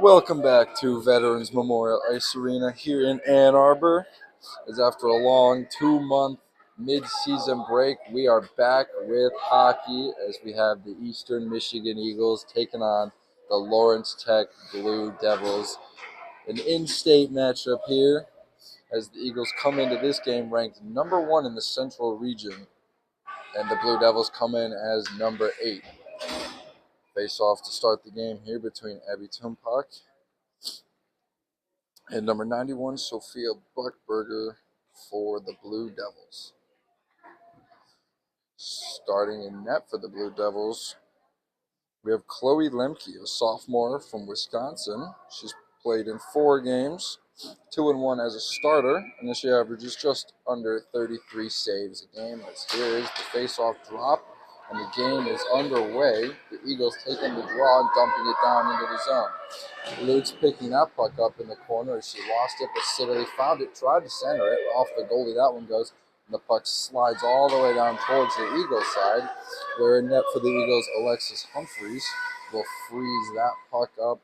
Welcome back to Veterans Memorial Ice Arena here in Ann Arbor. As after a long 2-month mid-season break, we are back with hockey as we have the Eastern Michigan Eagles taking on the Lawrence Tech Blue Devils. An in-state matchup here as the Eagles come into this game ranked number 1 in the Central region, and the Blue Devils come in as number 8. Face off to start the game here between Abby Tumpak and number 91, Sophia Buckberger for the Blue Devils. Starting in net for the Blue Devils, we have Chloe Lemke, a sophomore from Wisconsin. She's played in 4 games, 2-1 as a starter, and she averages just under 33 saves a game. As here is the face-off drop, and the game is underway. The Eagles taking the draw and dumping it down into the zone. Luke's picking that puck up in the corner as she lost it, but Siddeley found it, tried to center it. Off the goalie, that one goes. And the puck slides all the way down towards the Eagles side, where in net for the Eagles, Alexis Humphreys will freeze that puck up.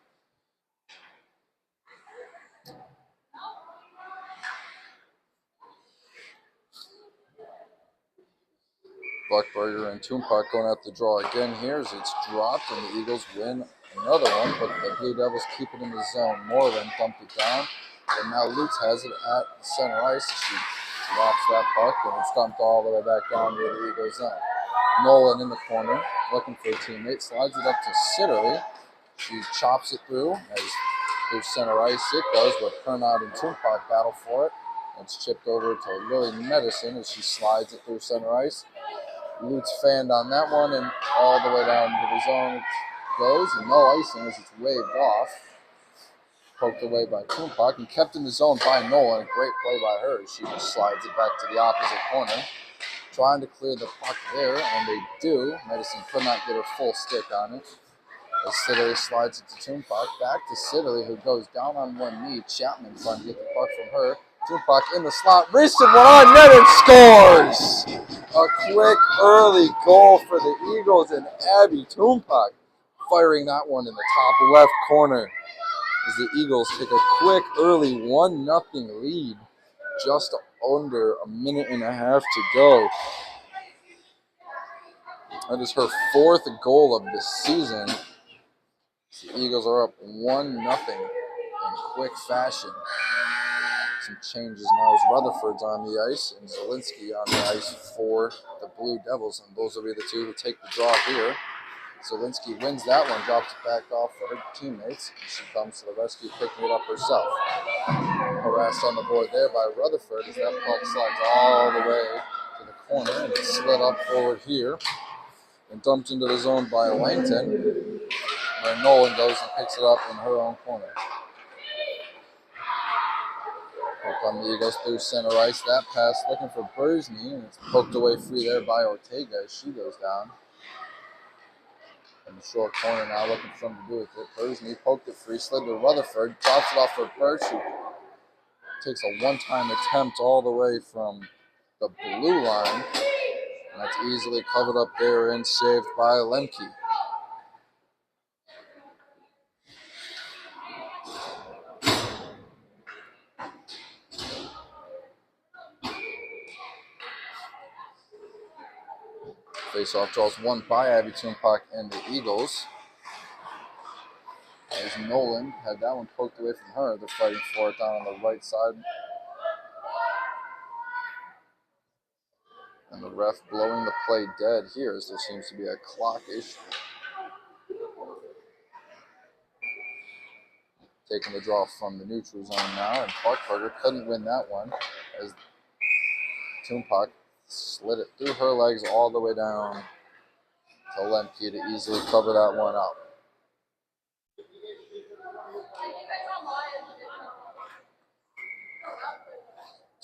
Buckberger and Tumpak going out the draw again here as it's dropped, and the Eagles win another one, but the Blue Devils keep it in the zone. Moreland dumped it down, and now Lutz has it at the center ice. She drops that puck, and it's dumped all the way back down near the Eagles zone. Nolan in the corner, looking for a teammate, slides it up to Siddeley. She chops it through as through center ice it goes, but Kernod and Tumpak battle for it. It's chipped over to Lily Medicine as she slides it through center ice. Lutz fanned on that one, and all the way down to the zone it goes, and no icing as it's waved off. Poked away by Tumpak and kept in the zone by Nolan. Great play by her. She just slides it back to the opposite corner, trying to clear the puck there, and they do. Medicine could not get her full stick on it. As Siddeley slides it to Tumpak, back to Siddeley, who goes down on one knee. Chapman trying to get the puck from her. Tumpak in the slot, racing one on net and scores! A quick early goal for the Eagles, and Abby Tumpak firing that one in the top left corner as the Eagles take a quick early 1-0 lead. Just under a minute and a half to go. That is her 4th goal of the season. The Eagles are up 1-0 in quick fashion. Some changes now as Rutherford's on the ice and Zielinski on the ice for the Blue Devils, and those will be the two who take the draw here. Zielinski wins that one, drops it back off for her teammates, and she comes to the rescue, picking it up herself. Harassed on the board there by Rutherford as that puck slides all the way to the corner, and it's slid up forward here and dumped into the zone by Langton, where Nolan goes and picks it up in her own corner. On the Eagles through center ice. That pass looking for Bursney, and it's poked away free there by Ortega as she goes down. In the short corner now, looking for something to do with it. Bursney poked it free, slid to Rutherford, drops it off for Birch, who takes a one-time attempt all the way from the blue line. And that's easily covered up there and saved by Lemke. Face-off draws won by Abby Tumpak and the Eagles. As Nolan had that one poked away from her. They're fighting for it down on the right side. And the ref blowing the play dead here as there seems to be a clock issue. Taking the draw from the neutral zone now, and Buckberger couldn't win that one as Tumpak slid it through her legs all the way down to Lemke to easily cover that one up.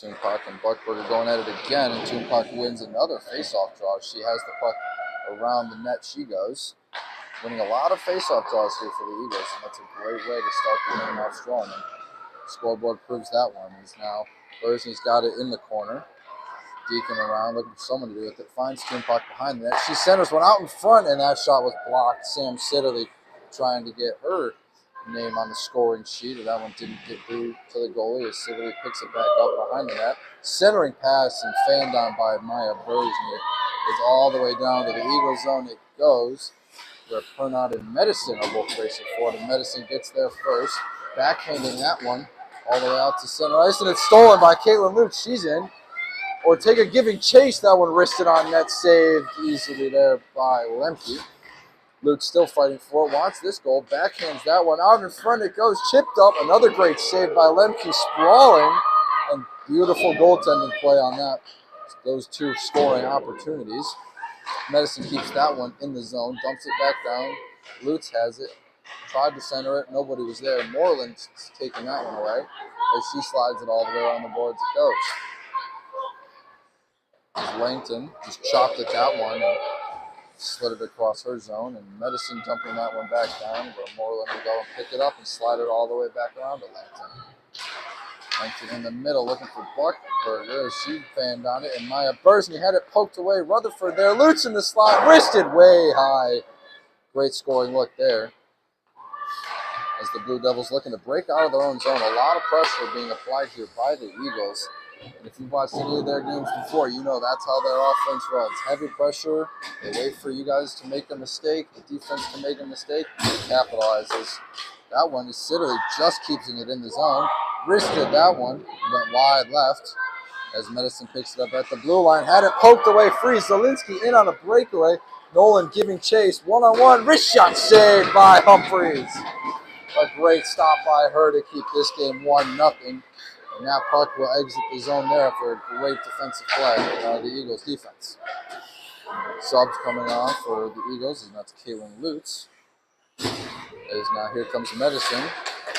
Tumpak and Buckberger going at it again, and Tumpak wins another face-off draw. She has the puck around the net. She goes, winning a lot of face-off draws here for the Eagles, and that's a great way to start the game off strong. And the scoreboard proves that one. Is now Bursney's got it in the corner. Deacon around, looking for someone to do with it. Finds Tumpak behind the net. She centers one out in front, and that shot was blocked. Sam Siddeley trying to get her name on the scoring sheet, and that one didn't get through to the goalie as Sibley picks it back up behind the net. Centering pass and fanned on by Maya Bursny is all the way down to the Eagle zone. It goes where Pernod and Medicine are both racing forward, and Medicine gets there first, backhanding that one all the way out to center ice, and it's stolen by Caitlin Lutz. She's in. Ortega giving chase. That one wristed on net, saved easily there by Lemke. Lutz still fighting for it, wants this goal, backhands that one out in front. It goes chipped up. Another great save by Lemke, sprawling, and beautiful goaltending play on that. Those two scoring opportunities. Medicine keeps that one in the zone, dumps it back down. Lutz has it, tried to center it, nobody was there. Moreland's taking that one away as she slides it all the way around the boards. It goes. Langton just chopped at that one and slid it across her zone, and Medicine dumping that one back down where Moreland will go and pick it up and slide it all the way back around to Langton. Langton in the middle looking for Buckberger as she fanned on it, and Maya Bursny had it poked away. Rutherford there, Lutz in the slot, wristed way high. Great scoring look there as the Blue Devils looking to break out of their own zone. A lot of pressure being applied here by the Eagles. And if you've watched any of their games before, you know that's how their offense runs. Heavy pressure. They wait for you guys to make a mistake. The defense to make a mistake. And it capitalizes. That one is Siddeley just keeping it in the zone. Wristed that one. Went wide left as Medicine picks it up at the blue line. Had it poked away free. Zielinski in on a breakaway. Nolan giving chase. One-on-one. Wrist shot saved by Humphreys. A great stop by her to keep this game 1-0. And that puck will exit the zone there for a great defensive play by the Eagles defense. Subs coming on for the Eagles, and that's Caitlin Lutz. As now here comes Medicine.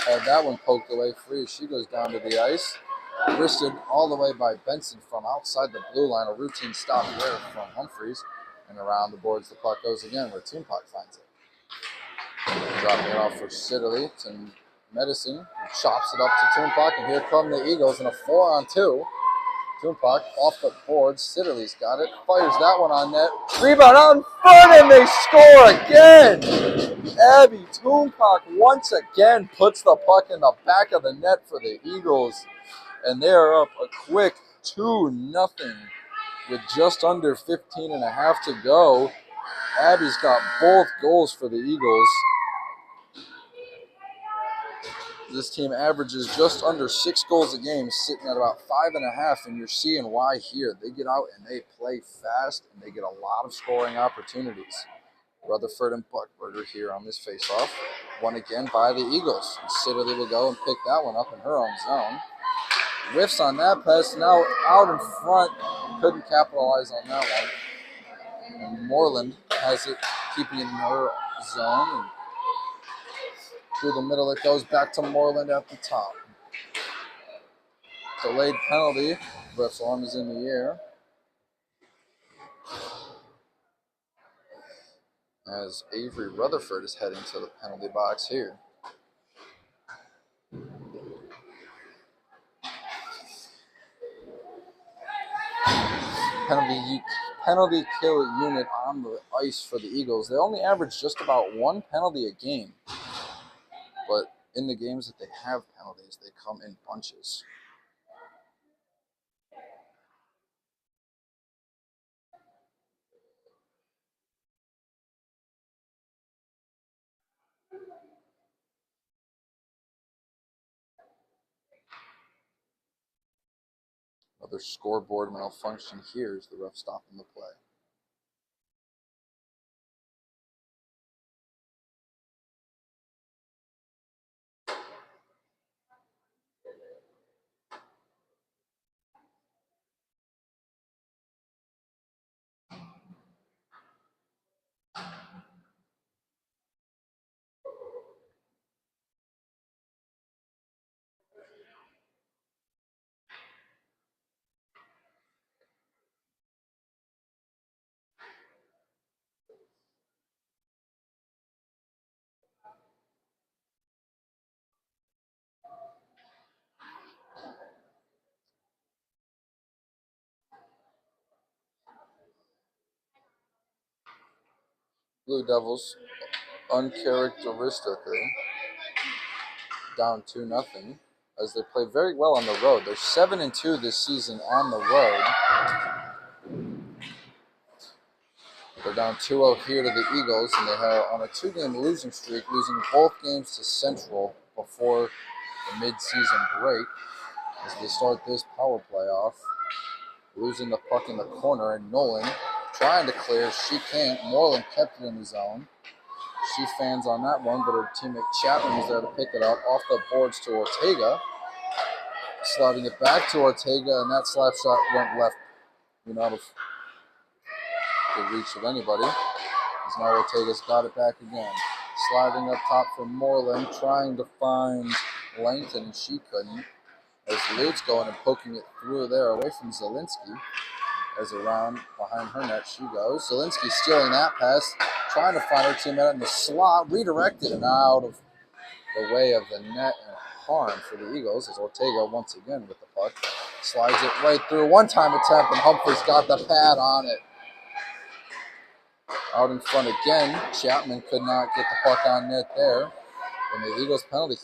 Had that one poked away free. She goes down to the ice. Wristed all the way by Benson from outside the blue line. A routine stop there from Humphreys. And around the boards the puck goes again where Toon Puck finds it. Dropping it off for Siddeley to Medicine, who chops it up to Toon Puck, and here come the Eagles in a 4-on-2. Toon Puck off the board. Siddeley's got it, fires that one on net. Rebound out in front, and they score again. Abby Toon Puck once again puts the puck in the back of the net for the Eagles, and they are up a quick 2-0 with just under 15 and a half to go. Abby's got both goals for the Eagles. This team averages just under 6 goals a game, sitting at about 5.5, and you're seeing why here. They get out and they play fast, and they get a lot of scoring opportunities. Rutherford and Buckberger here on this faceoff. Won again by the Eagles. Siddeley will go and pick that one up in her own zone. Whiffs on that pass, now out in front. Couldn't capitalize on that one. And Moreland has it, keeping it in her zone. And through the middle, it goes back to Moreland at the top. Delayed penalty. Ref's arm is in the air. As Avery Rutherford is heading to the penalty box here. Penalty kill unit on the ice for the Eagles. They only average just about 1 penalty a game. But in the games that they have penalties, they come in bunches. Another scoreboard malfunction here is the ref stopping the play. Blue Devils, uncharacteristically, down 2-0 as they play very well on the road. They're 7-2 this season on the road. They're down 2-0 here to the Eagles, and they are on a 2-game losing streak, losing both games to Central before the mid-season break as they start this power play off. Losing the puck in the corner, and Nolan trying to clear. She can't. Moreland kept it in the zone. She fans on that one, but her teammate Chapman was there to pick it up off the boards to Ortega. Sliding it back to Ortega, and that slap shot went left, out of the reach of anybody. As now Ortega's got it back again. Sliding up top for Moreland, trying to find Langton, and she couldn't. As Lutz going and poking it through there away from Zielinski. As around behind her net she goes. Zielinski stealing that pass, trying to find her teammate in the slot, redirected and out of the way of the net and harm for the Eagles as Ortega once again with the puck. Slides it right through. One-time attempt, and Humphreys got the pad on it. Out in front again. Chapman could not get the puck on net there. And the Eagles penalty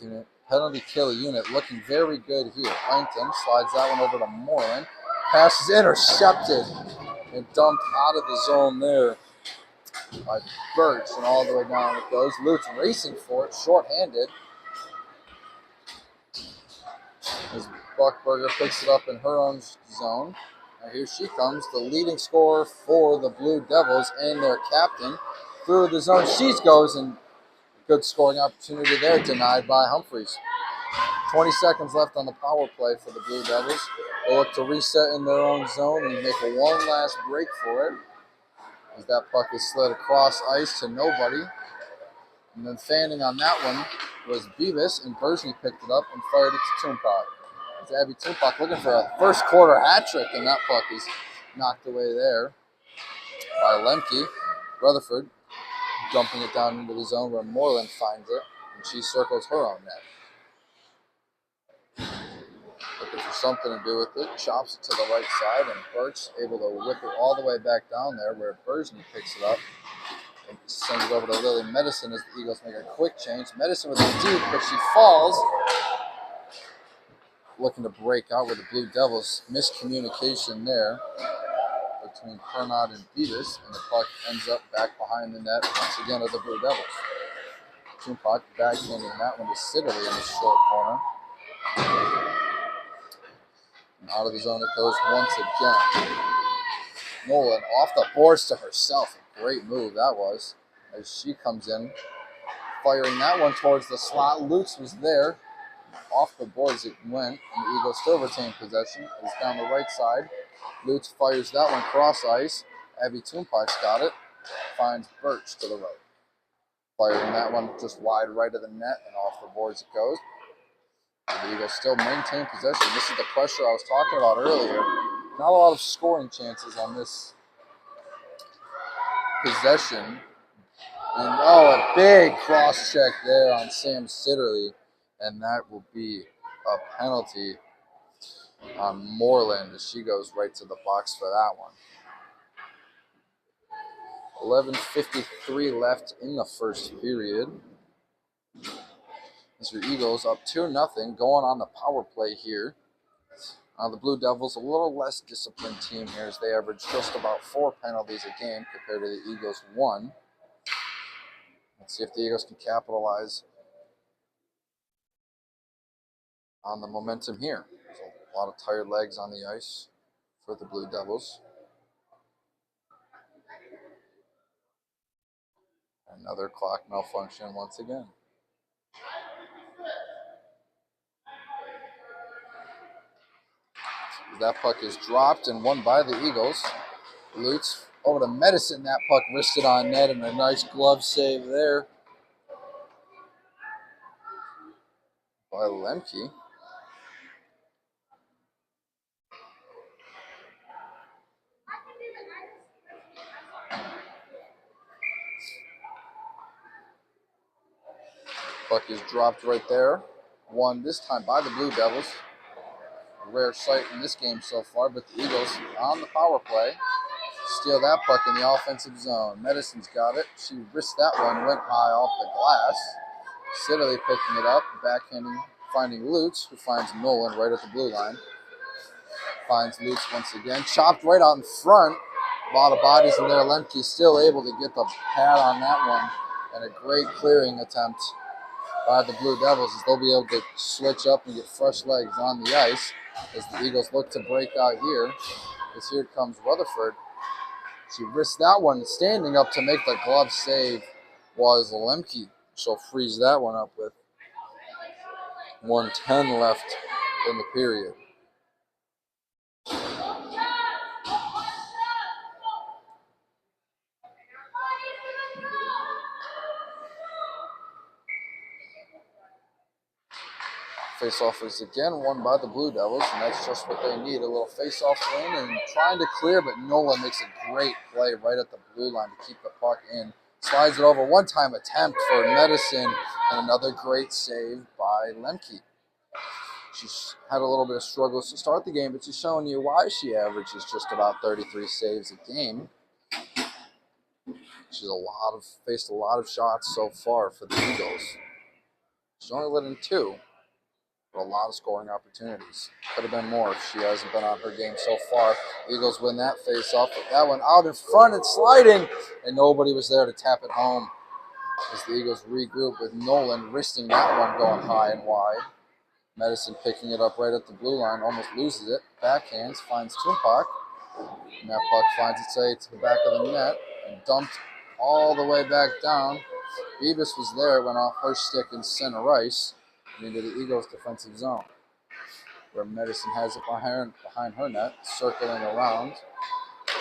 kill unit looking very good here. Langton slides that one over to Moreland. Pass is intercepted and dumped out of the zone there by Birch, and all the way down it goes. Lutz racing for it, shorthanded. As Buckberger picks it up in her own zone. And here she comes, the leading scorer for the Blue Devils and their captain. Through the zone she goes, and good scoring opportunity there denied by Humphreys. 20 seconds left on the power play for the Blue Devils. They'll look to reset in their own zone and make a one last break for it. As that puck is slid across ice to nobody. And then fanning on that one was Beavis, and Bergeny picked it up and fired it to Tumpach. It's Abby Tumpach looking for a first quarter hat trick, and that puck is knocked away there by Lemke. Rutherford dumping it down into the zone where Moreland finds it, and she circles her own net. Looking for something to do with it, chops it to the right side, and Birch able to whip it all the way back down there where Bergeny picks it up and sends it over to Lily Medicine as the Eagles make a quick change. Medicine with a deep, but she falls. Looking to break out with the Blue Devils. Miscommunication there between Pernod and Beavis, and the puck ends up back behind the net once again of the Blue Devils. Tumpach backhanding that one to Siddeley in the short corner. And out of the zone it goes once again. Nolan off the boards to herself. A great move that was. As she comes in, firing that one towards the slot. Lutz was there. Off the boards it went, and the Eagles still retain possession. It's down the right side. Lutz fires that one cross ice. Abby Tumpach's got it. Finds Birch to the right. Firing that one just wide right of the net, and off the boards it goes. The Eagles still maintain possession. This is the pressure I was talking about earlier. Not a lot of scoring chances on this possession. And a big cross check there on Sam Siddeley. And that will be a penalty on Moreland as she goes right to the box for that one. 11:53 left in the first period. As your Eagles up 2-0 going on the power play here. The Blue Devils a little less disciplined team here as they average just about 4 penalties a game compared to the Eagles 1. Let's see if the Eagles can capitalize on the momentum here. There's a lot of tired legs on the ice for the Blue Devils. Another clock malfunction once again. That puck is dropped and won by the Eagles. Lutz over to Medicine. That puck wristed on net, and a nice glove save there by Lemke. Puck is dropped right there. Won this time by the Blue Devils. A rare sight in this game so far, but the Eagles on the power play steal that puck in the offensive zone. Medicine's got it. She risked that one, went high off the glass. Siddeley picking it up, backhanding finding Lutz, who finds Nolan right at the blue line. Finds Lutz once again, chopped right out in front. A lot of bodies in there. Lemke still able to get the pad on that one, and a great clearing attempt by the Blue Devils as they'll be able to switch up and get fresh legs on the ice as the Eagles look to break out here. As here comes Rutherford. She risked that one, standing up to make the glove save was Lemke. She'll freeze that one up with 1:10 left in the period. Face-off is again won by the Blue Devils, and that's just what they need. A little face-off win and trying to clear, but Nolan makes a great play right at the blue line to keep the puck in. Slides it over, one-time attempt for Medicine, and another great save by Lemke. She's had a little bit of struggles to start the game, but she's showing you why she averages just about 33 saves a game. She's faced a lot of shots so far for the Eagles. She's only let in 2. A lot of scoring opportunities. Could have been more if she hasn't been on her game so far. Eagles win that face-off, but that one out in front and sliding, and nobody was there to tap it home as the Eagles regroup with Nolan wristing that one going high and wide. Medicine picking it up right at the blue line, almost loses it. Backhands, finds Tumpac, and that puck finds its way to the back of the net and dumped all the way back down. Beavis was there, it went off her stick in center ice into the Eagles' defensive zone, where Medicine has it behind her net, circling around,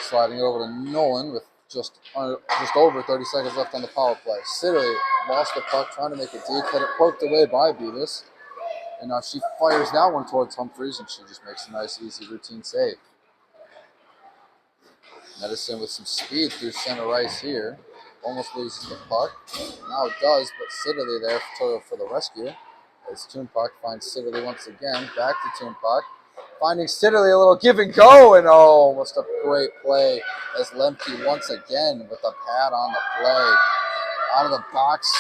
sliding it over to Nolan with just over 30 seconds left on the power play. Sidley lost the puck, trying to make it deep, had it poked away by Beavis, and now she fires that one towards Humphreys, and she just makes a nice, easy, routine save. Medicine with some speed through center ice here, almost loses the puck. Now it does, but Sidley there for the rescue. As Tumpac finds Sidley once again, back to Tumpac, finding Sidley a little give and go, and almost a great play as Lemke once again with a pad on the play. Out of the box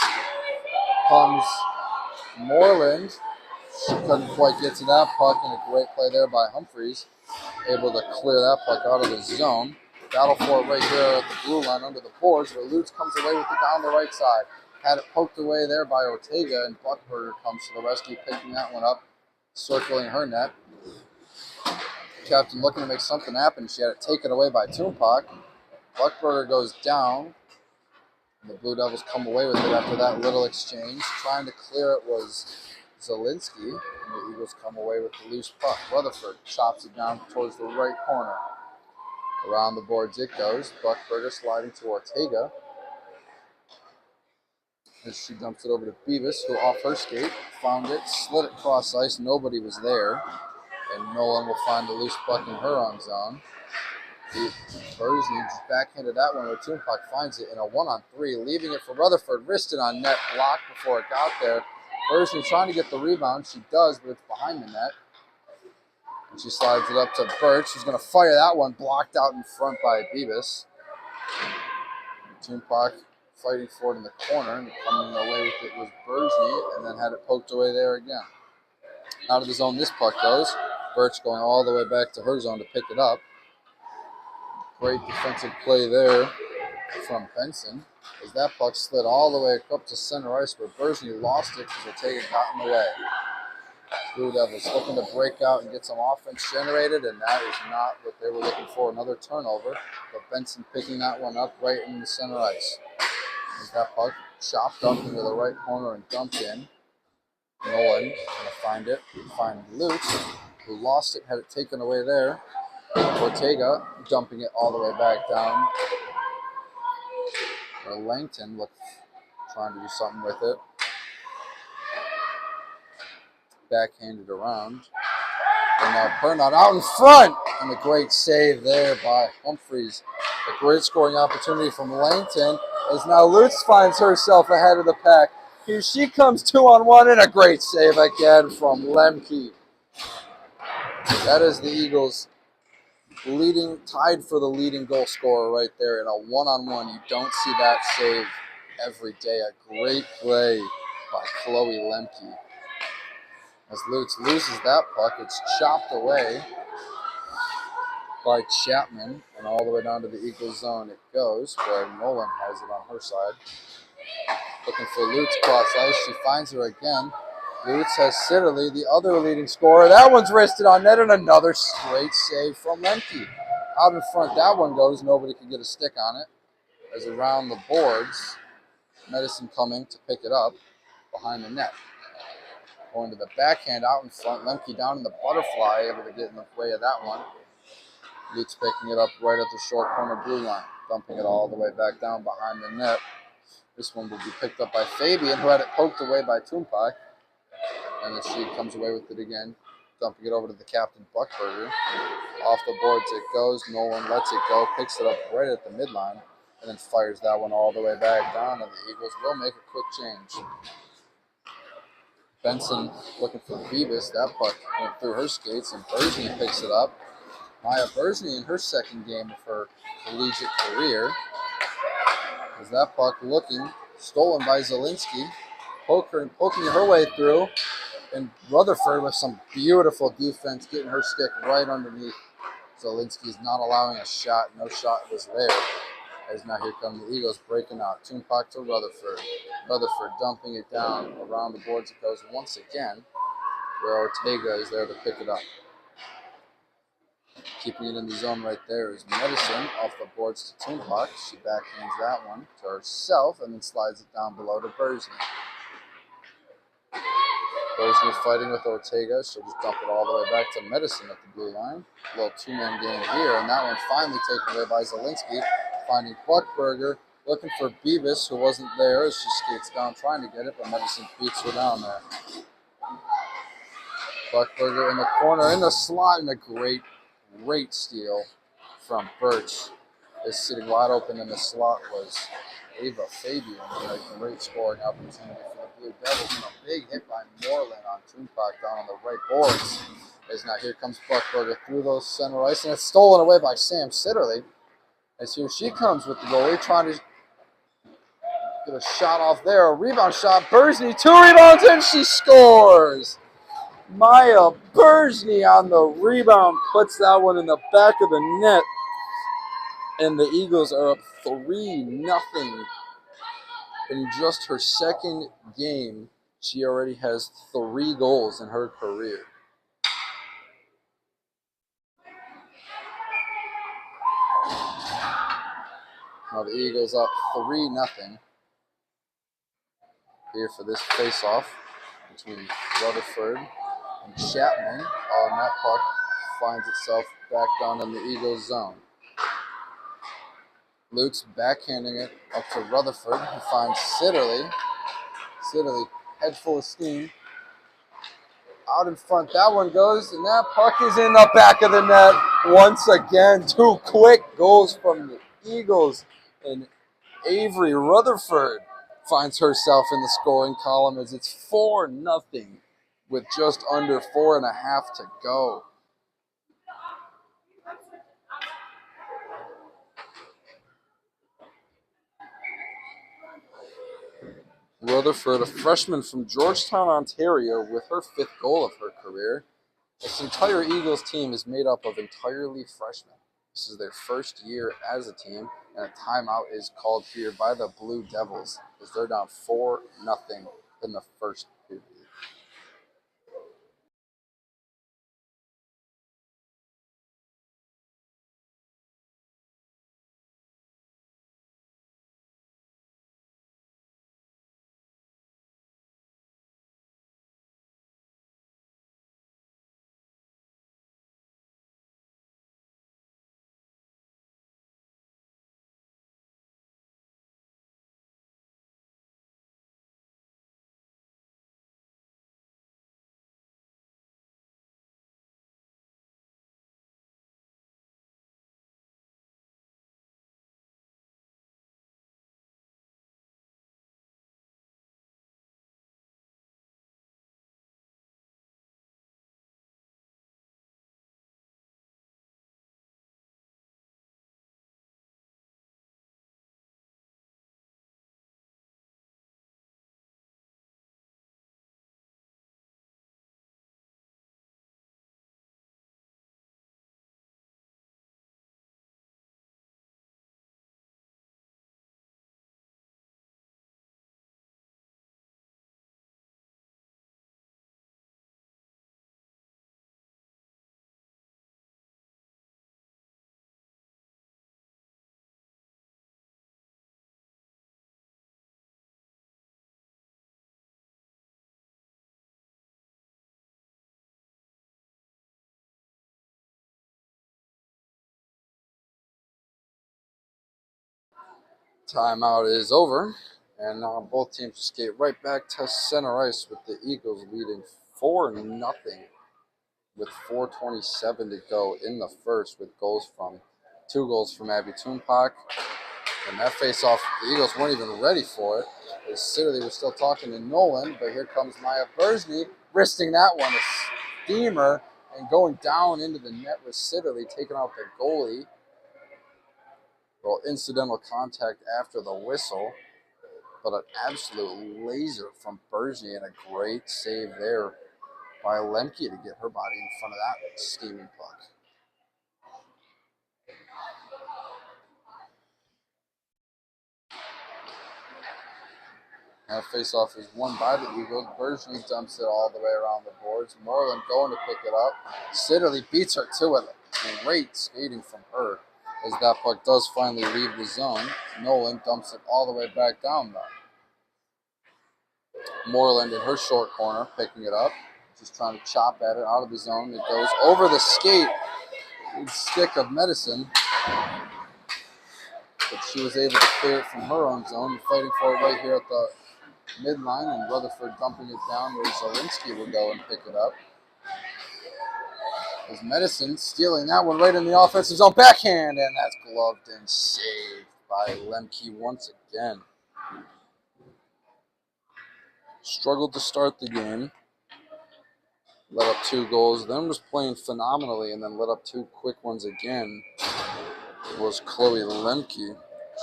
comes Moreland. She couldn't quite get to that puck, and a great play there by Humphreys, able to clear that puck out of the zone. Battle for it right here at the blue line under the boards, where Lutz comes away with it down the right side. Had it poked away there by Ortega, and Buckberger comes to the rescue, picking that one up, circling her net. Captain looking to make something happen. She had it taken away by Tumpac. Buckberger goes down, and the Blue Devils come away with it after that little exchange. Trying to clear it was Zielinski, and the Eagles come away with the loose puck. Rutherford chops it down towards the right corner. Around the boards it goes. Buckberger sliding to Ortega, as she dumps it over to Beavis, who off her skate, found it, slid it cross ice, nobody was there, and Nolan will find the loose puck in her own zone. Bersney just backhanded that one where Tumpac finds it in a 1-on-3, leaving it for Rutherford, wristed on net, blocked before it got there. Bersney trying to get the rebound, she does, but it's behind the net. And she slides it up to Birch, who's going to fire that one, blocked out in front by Beavis. Tumpac fighting for it in the corner, and coming away with it was Bersney, and then had it poked away there again. Out of the zone this puck goes. Birch going all the way back to her zone to pick it up. Great defensive play there from Benson, as that puck slid all the way up to center ice, where Bersney lost it because Ortega got in the way. Blue Devils looking to break out and get some offense generated, and that is not what they were looking for, another turnover. But Benson picking that one up right in the center ice. As that puck chopped up into the right corner and dumped in. Nolan going to find it, find Lutz, who lost it, had it taken away there. Ortega dumping it all the way back down. Langton trying to do something with it. Backhanded around. And now Bernard out in front. And a great save there by Humphreys. A great scoring opportunity from Langton, as now Lutz finds herself ahead of the pack. Here she comes 2-on-1, and a great save again from Lemke. That is the Eagles tied for the leading goal scorer right there in a 1-on-1. You don't see that save every day. A great play by Chloe Lemke. As Lutz loses that puck, it's chopped away by Chapman, and all the way down to the Eagles zone it goes, where Nolan has it on her side. Looking for Lutz cross ice. She finds her again. Lutz has Sitterly, the other leading scorer. That one's wristed on net, and another straight save from Lemke. Out in front, that one goes. Nobody can get a stick on it. As around the boards, Medicine coming to pick it up behind the net. Going to the backhand out in front. Lemke down in the butterfly, able to get in the way of that one. Lutz picking it up right at the short corner blue line, dumping it all the way back down behind the net. This one will be picked up by Fabian, who had it poked away by Toompak. And the Sheik comes away with it again, dumping it over to the captain, Buckberger. Off the boards it goes. Nolan lets it go, picks it up right at the midline, and then fires that one all the way back down, and the Eagles will make a quick change. Benson looking for Beavis. That puck went through her skates, and Bersney picks it up. Maya Bersney in her second game of her collegiate career. As that puck looking, stolen by Zielinski, poking her way through, and Rutherford with some beautiful defense, getting her stick right underneath. Zielinski's not allowing a shot. No shot was there. As now here come the Eagles breaking out. Toompak to Rutherford. Rutherford dumping it down around the boards. It goes once again, where Ortega is there to pick it up. Keeping it in the zone right there is Medicine off the boards to Toompak. She backhands that one to herself and then slides it down below to Bersney. Bersney fighting with Ortega. She'll just dump it all the way back to Medicine at the blue line. A little two-man game here, and that one finally taken away by Zielinski. Finding Buckberger, looking for Beavis, who wasn't there as she skates down trying to get it, but Medicine beats her down there. Buckberger in the corner, in the slot, and a great steal from Birch. Is sitting wide open in the slot was Ava Fabian. A great scoring opportunity for the Blue Devils, and a big hit by Moreland on Toompak down on the right boards. As now here comes Buckberger through those center ice, and it's stolen away by Sam Sitterly. As here she comes with the goalie, trying to get a shot off there. A rebound shot. Bersney, 2 rebounds, and she scores! Maya Bersney on the rebound puts that one in the back of the net. And the Eagles are up 3-0. In just her second game, she already has 3 goals in her career. Now the Eagles up 3-0 here for this face-off between Rutherford and Chapman. And that puck finds itself back down in the Eagles zone. Lutz backhanding it up to Rutherford, who finds Sitterly. Sitterly, head full of steam. Out in front, that one goes, and that puck is in the back of the net once again. 2 quick goals from the Eagles, and Avery Rutherford finds herself in the scoring column as it's 4-0 with just under 4.5 to go. Rutherford, a freshman from Georgetown, Ontario, with her 5th goal of her career. This entire Eagles team is made up of entirely freshmen. This is their first year as a team, and a timeout is called here by the Blue Devils as they're down 4-0 in the first period. Timeout is over, and now both teams skate right back to center ice with the Eagles leading 4-0 with 4:27 to go in the first, with two goals from Abby Toonpak. And that face-off, the Eagles weren't even ready for it. As Siddeley was still talking to Nolan, but here comes Maya Bursney, wristing that one, a steamer, and going down into the net with Siddeley, taking out the goalie. Well, incidental contact after the whistle, but an absolute laser from Bursney and a great save there by Lemke to get her body in front of that steaming puck. That face-off is won by the Eagles. Bursney dumps it all the way around the boards. Moreland going to pick it up. Siddeley beats her to it. Great skating from her as that puck does finally leave the zone. Nolan dumps it all the way back down though. Moreland in her short corner picking it up. Just trying to chop at it out of the zone. It goes over the skate. Stick of Medicine. But she was able to clear it from her own zone. Fighting for it right here at the midline, and Rutherford dumping it down where Zielinski will go and pick it up. As Medicine stealing that one right in the offensive zone, backhand, and that's gloved and saved by Lemke once again. Struggled to start the game, let up 2 goals, then was playing phenomenally, and then let up 2 quick ones again. It was Chloe Lemke.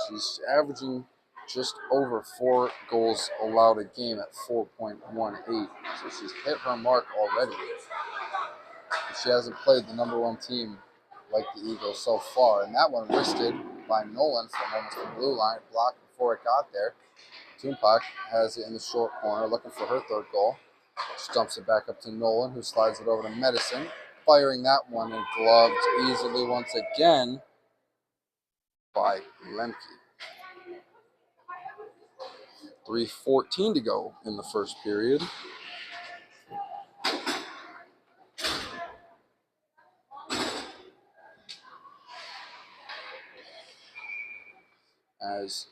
She's averaging just over 4 goals allowed a game at 4.18. So she's hit her mark already. She hasn't played the #1 team like the Eagles so far. And that one wristed by Nolan from almost the blue line, blocked before it got there. Toonpak has it in the short corner, looking for her 3rd goal. She dumps it back up to Nolan, who slides it over to Medicine. Firing that one and gloved easily once again by Lemke. 3:14 to go in the first period. As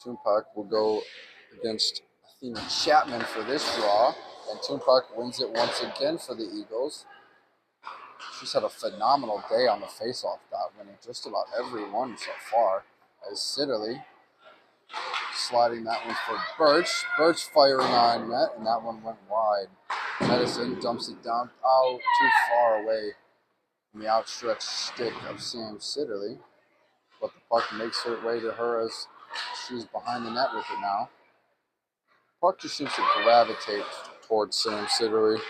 Toonpak will go against Athena Chapman for this draw, and Toonpak wins it once again for the Eagles. She's had a phenomenal day on the face-off dot, winning just about every one so far. As Siddeley sliding that one for Birch. Birch firing on net, and that one went wide. Medicine dumps it down out too far away from the outstretched stick of Sam Siddeley. But the puck makes her way to her as she's behind the net with it now. Puck just seems to gravitate towards Sam Siddeley.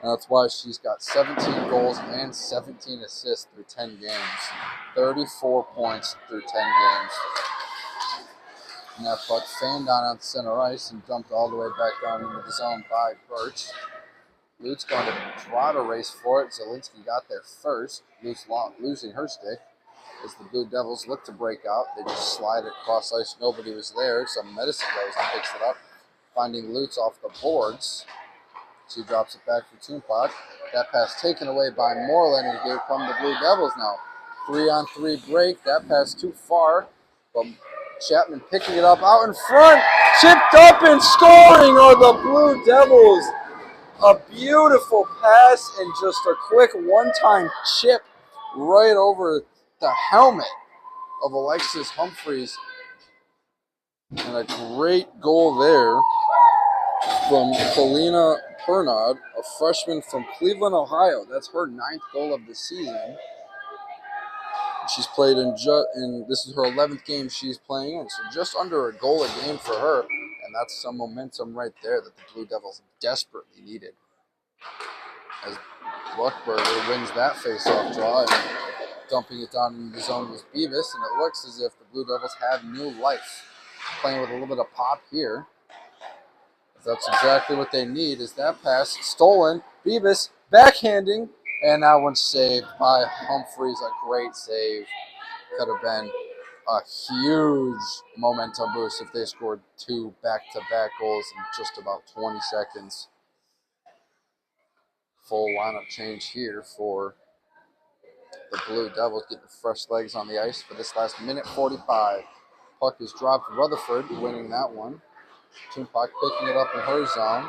And that's why she's got 17 goals and 17 assists through 10 games. 34 points through 10 games. And that puck fanned on center ice and dumped all the way back down into the zone by Birch. Lute's going to try to race for it. Zielinski got there first. Lute's losing her stick. As the Blue Devils look to break out, they just slide it across ice. Nobody was there, so Medicine goes and picks it up, finding Lutz off the boards. She drops it back for Toonpak. That pass taken away by Moreland, and here come the Blue Devils now. 3-on-3 break. That pass too far, but Chapman picking it up out in front. Chipped up and scoring are the Blue Devils. A beautiful pass and just a quick one-time chip right over the helmet of Alexis Humphreys. And a great goal there from Paulina Pernod, a freshman from Cleveland, Ohio. That's her 9th goal of the season. She's played in this is her 11th game she's playing in, so just under a goal a game for her, and that's some momentum right there that the Blue Devils desperately needed. As Luckberger wins that face-off draw, and dumping it down in the zone was Beavis, and it looks as if the Blue Devils have new life, playing with a little bit of pop here. That's exactly what they need. Is that pass stolen? Beavis backhanding, and that one's saved by Humphreys. A great save. Could have been a huge momentum boost if they scored 2 back-to-back goals in just about 20 seconds. Full lineup change here for the Blue Devils, getting fresh legs on the ice for this last minute 45. puck is dropped. Rutherford winning that one. Toon Puck picking it up in her zone.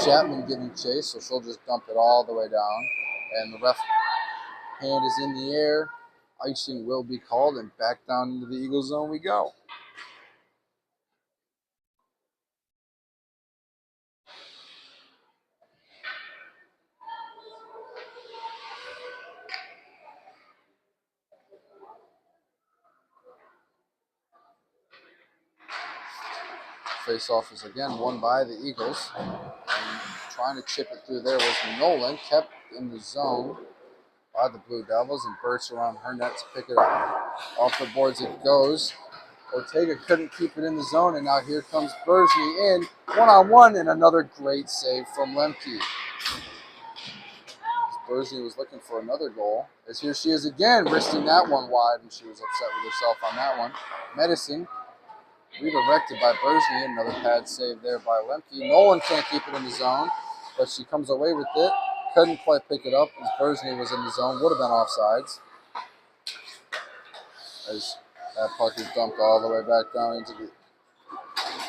Chapman giving chase, so she'll just dump it all the way down. And the ref hand is in the air. Icing will be called, and back down into the Eagle zone we go. Face-off is again won by the Eagles. And trying to chip it through there was Nolan, kept in the zone by the Blue Devils, and bursts around her net to pick it up. Off the boards it goes. Ortega couldn't keep it in the zone, and now here comes Bergey in one-on-one, and another great save from Lemke. Bergey was looking for another goal, as here she is again, wristing that one wide, and she was upset with herself on that one. Medicine redirected by Bergey, another pad save there by Lemke. Nolan can't keep it in the zone, but she comes away with it. Couldn't quite pick it up as Bergey was in the zone. Would have been offsides. As that puck is dumped all the way back down into the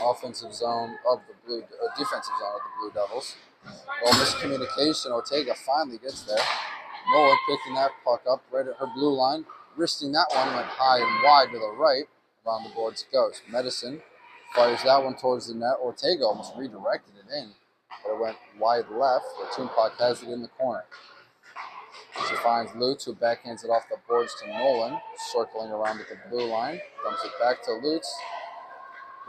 offensive zone of the defensive zone of the Blue Devils. Well, miscommunication. Ortega finally gets there. Nolan picking that puck up right at her blue line. Wristing that one, went high and wide to the right. Around the boards it goes. Medicine fires that one towards the net. Ortega almost redirected it in, but it went wide left, where Toon Puck has it in the corner. She finds Lutz, who backhands it off the boards to Nolan, circling around at the blue line. Dumps it back to Lutz.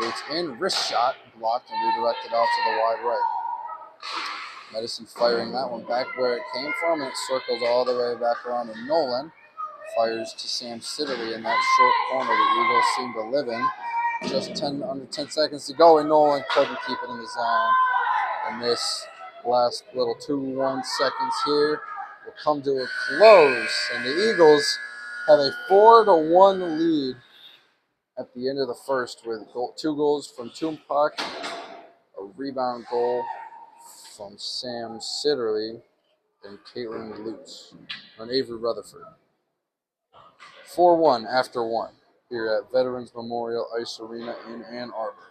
Lutz in, wrist shot, blocked and redirected out to the wide right. Medicine firing that one back where it came from, and it circles all the way back around to Nolan. Fires to Sam Sitterly in that short corner the Eagles seem to live in. Just under 10 seconds to go, and Nolan couldn't keep it in the zone. And this last little 2-1 seconds here will come to a close, and the Eagles have a 4-1 lead at the end of the first, with 2 goals from Toon Puck, a rebound goal from Sam Sitterly, and Caitlin Lutz on Avery Rutherford. 4-1 after 1 here at Veterans Memorial Ice Arena in Ann Arbor.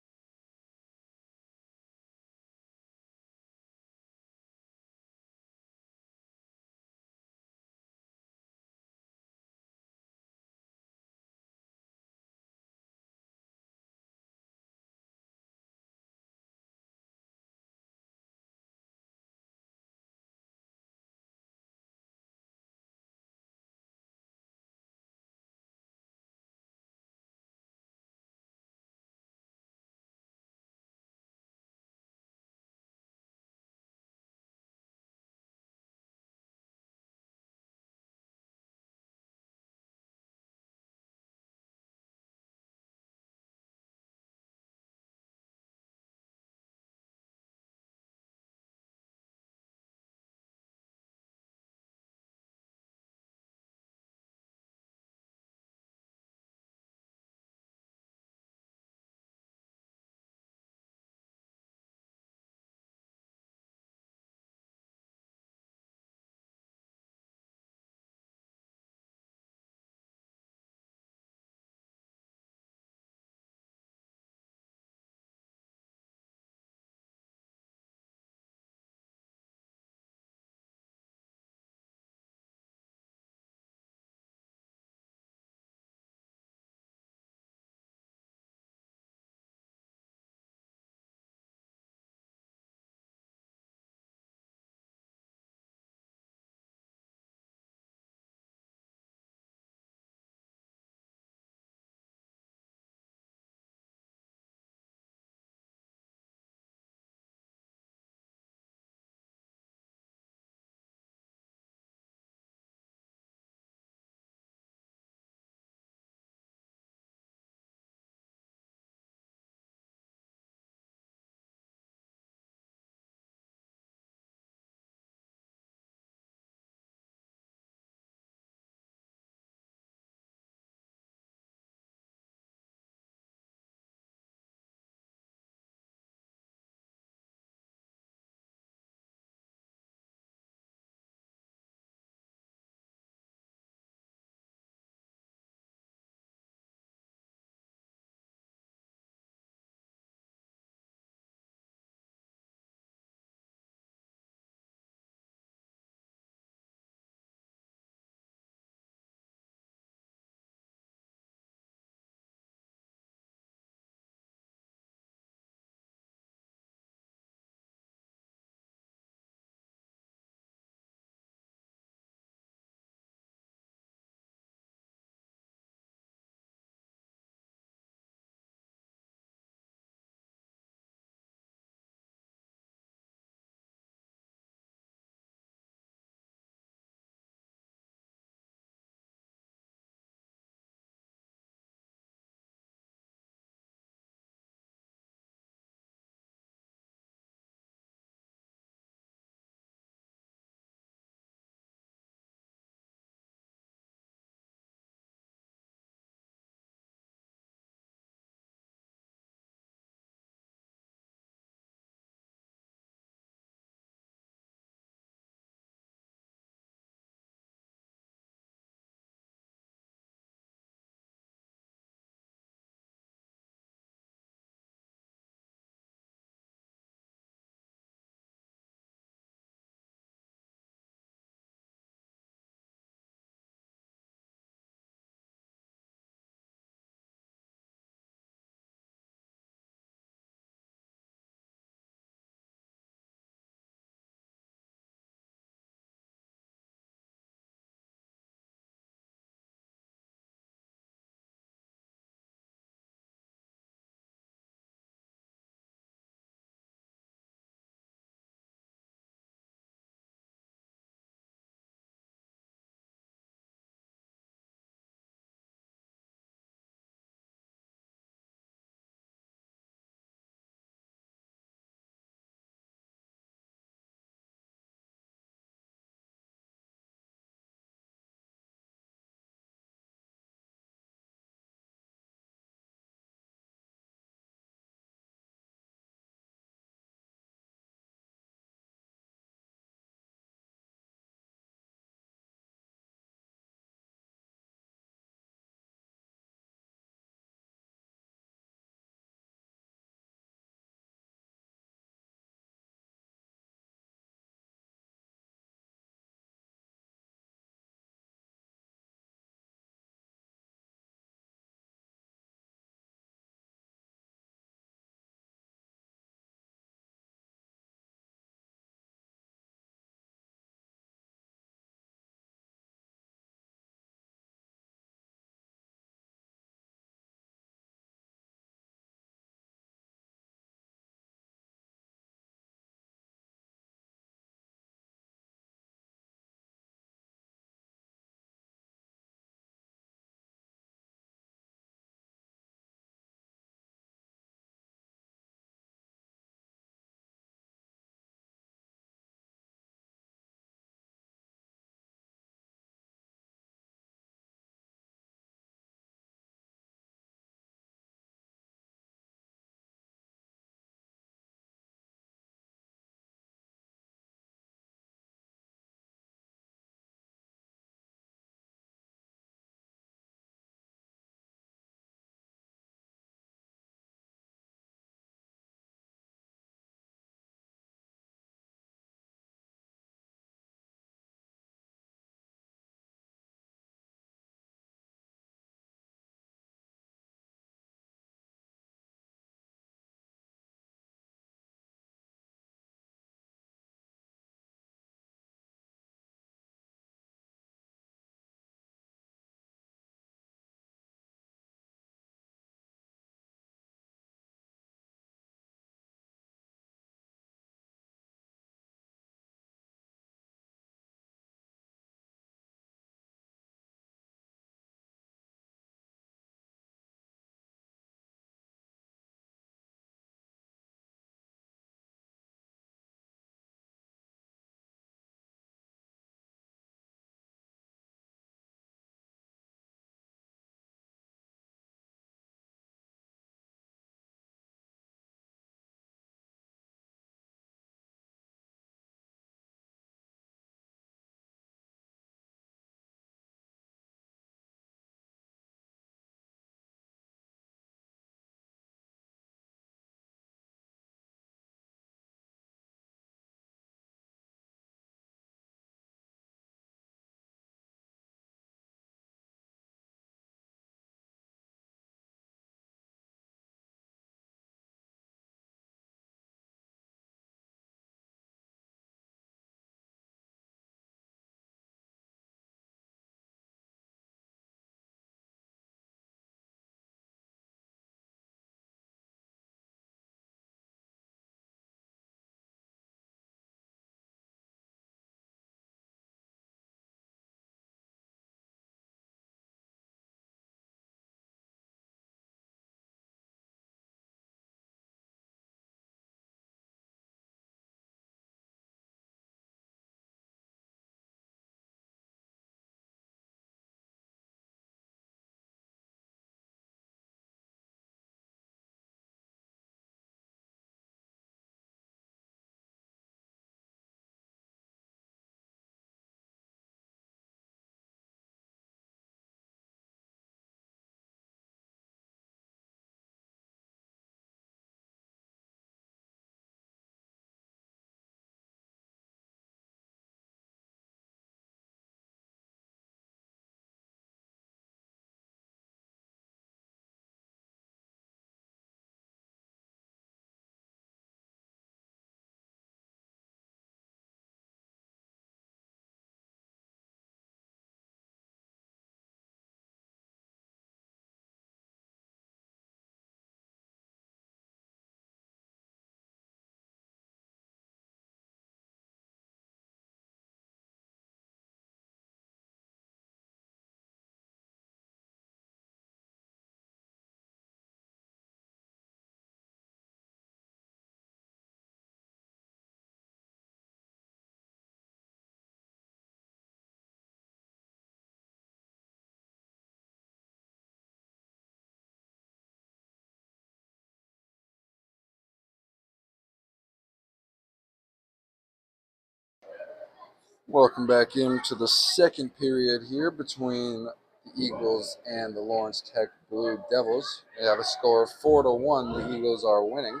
Welcome back into the second period here between the Eagles and the Lawrence Tech Blue Devils. They have a score of 4-1. The Eagles are winning.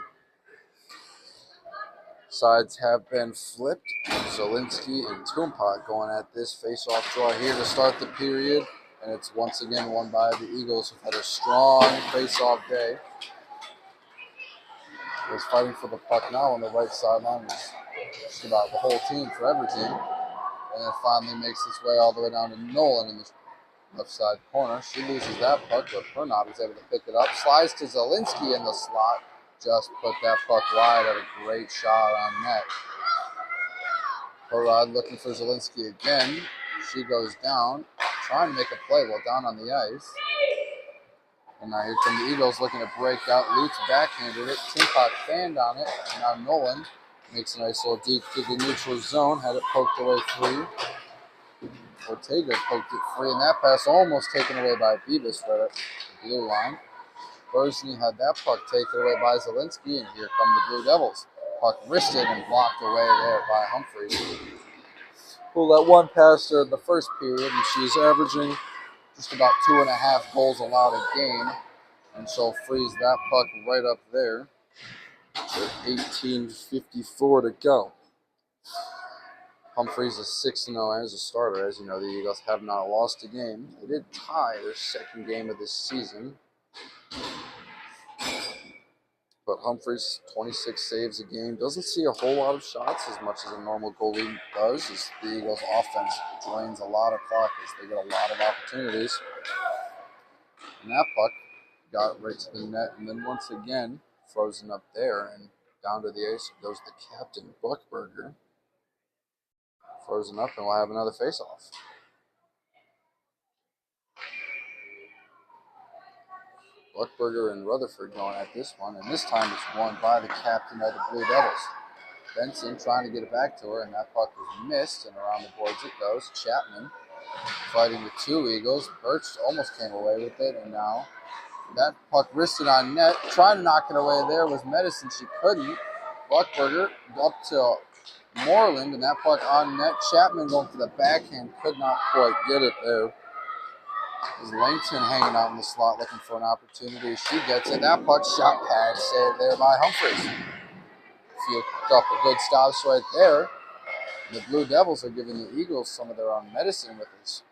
Sides have been flipped. Zielinski and Tumpot going at this face-off draw here to start the period. And it's once again won by the Eagles, who've had a strong face-off day. Was fighting for the puck now on the right sideline. Just about the whole team for every team. And it finally makes its way all the way down to Nolan in the left side corner. She loses that puck, but Pernod is able to pick it up. Slides to Zielinski in the slot. Just put that puck wide at a great shot on net. Pernod looking for Zielinski again. She goes down, trying to make a play while down on the ice. And now here come the Eagles looking to break out. Lutz backhanded it. Timpot fanned on it. And now Nolan makes a nice little deep to the neutral zone. Had it poked away free. Ortega poked it free. And that pass almost taken away by Beavis right at the blue line. Bersney had that puck taken away by Zielinski. And here come the Blue Devils. Puck wristed and blocked away there by Humphreys, who let one pass her in the first period. And she's averaging just about 2.5 goals allowed a game, and so frees that puck right up there with 18:54 to go. Humphreys is 6-0 as a starter. As you know, the Eagles have not lost a game. They did tie their second game of this season, but Humphreys, 26 saves a game, doesn't see a whole lot of shots as much as a normal goalie does, as the Eagles' offense drains a lot of clock as they get a lot of opportunities. And that puck got right to the net, and then once again, frozen up there, and down to the ice goes the captain, Buckberger. Frozen up, and we'll have another face-off. Buckberger and Rutherford going at this one, and this time it's won by the captain of the Blue Devils. Benson trying to get it back to her, and that puck was missed, and around the boards it goes. Chapman fighting the two Eagles. Birch almost came away with it, and now that puck wristed on net. Trying to knock it away there was Medicine. She couldn't. Buckberger up to Moreland, and that puck on net. Chapman going for the backhand, could not quite get it there. Is Langton hanging out in the slot looking for an opportunity. She gets it. That puck shot pad saved there by Humphreys. A few couple good stops right there. The Blue Devils are giving the Eagles some of their own medicine with this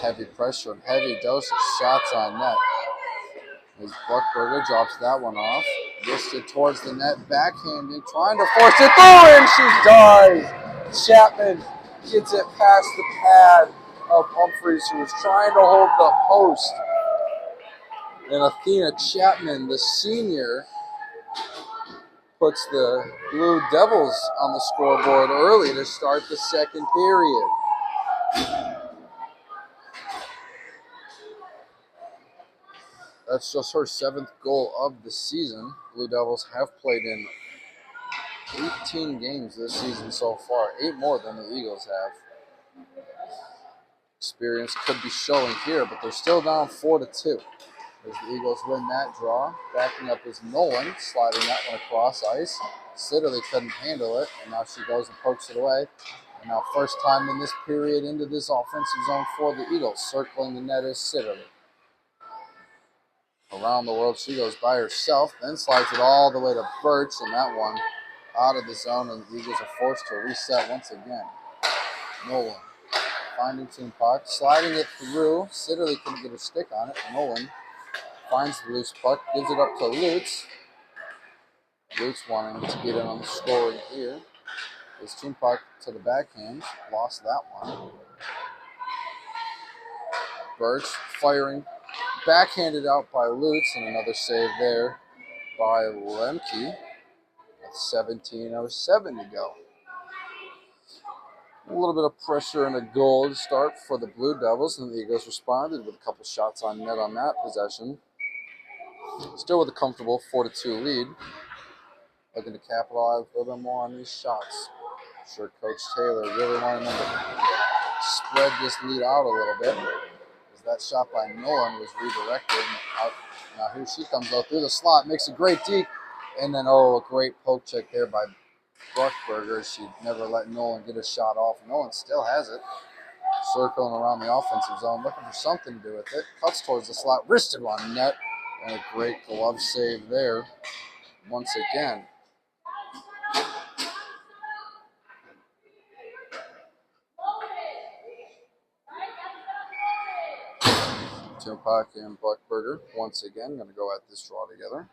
heavy pressure and heavy dose of shots on net. As Buckberger drops that one off. Wristed towards the net, backhanded, trying to force it through, and she does! Chapman gets it past the pad of Humphreys, who was trying to hold the post. And Athena Chapman, the senior, puts the Blue Devils on the scoreboard early to start the second period. That's just her 7th goal of the season. Blue Devils have played in 18 games this season so far, 8 more than the Eagles have. Experience could be showing here, but they're still down 4-2. As the Eagles win that draw, backing up is Nolan, sliding that one across ice. Sitterly couldn't handle it, and now she goes and pokes it away. And now first time in this period into this offensive zone for the Eagles. Circling the net is Sitterly. Around the world she goes by herself, then slides it all the way to Birch, and that one out of the zone, and the Eagles are forced to reset once again. Nolan finding Tumpot, sliding it through. Sitterly couldn't get her stick on it. Nolan finds the loose puck, gives it up to Lutz. Lutz wanting to get in on the scoring here. Is Tumpot to the backhand, lost that one. Birch firing, backhanded out by Lutz, and another save there by Lemke. 17:07 to go. A little bit of pressure and a goal to start for the Blue Devils, and the Eagles responded with a couple shots on net on that possession. Still with a comfortable 4-2 lead. Looking to capitalize a little bit more on these shots. I'm sure Coach Taylor really wanted them to spread this lead out a little bit, as that shot by Nolan was redirected. Out. Now here she comes though through the slot, makes a great deke, and then a great poke check there by Buckberger. She never let Nolan get a shot off. Nolan still has it. Circling around the offensive zone, looking for something to do with it. Cuts towards the slot, wristed on net. And a great glove save there once again. Tupac and Buckberger once again going to go at this draw together.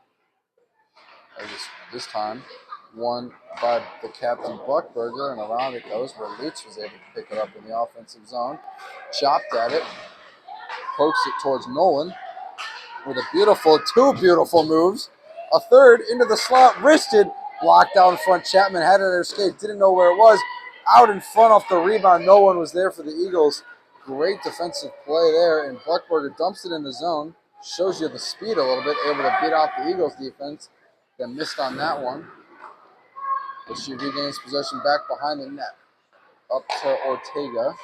This time won by the captain Buckberger, and around it goes where Lutz was able to pick it up in the offensive zone. Chopped at it, pokes it towards Nolan with two beautiful moves. A third into the slot, wristed, blocked out in front. Chapman had it at her skate, didn't know where it was. Out in front off the rebound, no one was there for the Eagles. Great defensive play there, and Buckberger dumps it in the zone. Shows you the speed a little bit, able to beat out the Eagles defense. That missed on that one. But she regains possession back behind the net. Up to Ortega.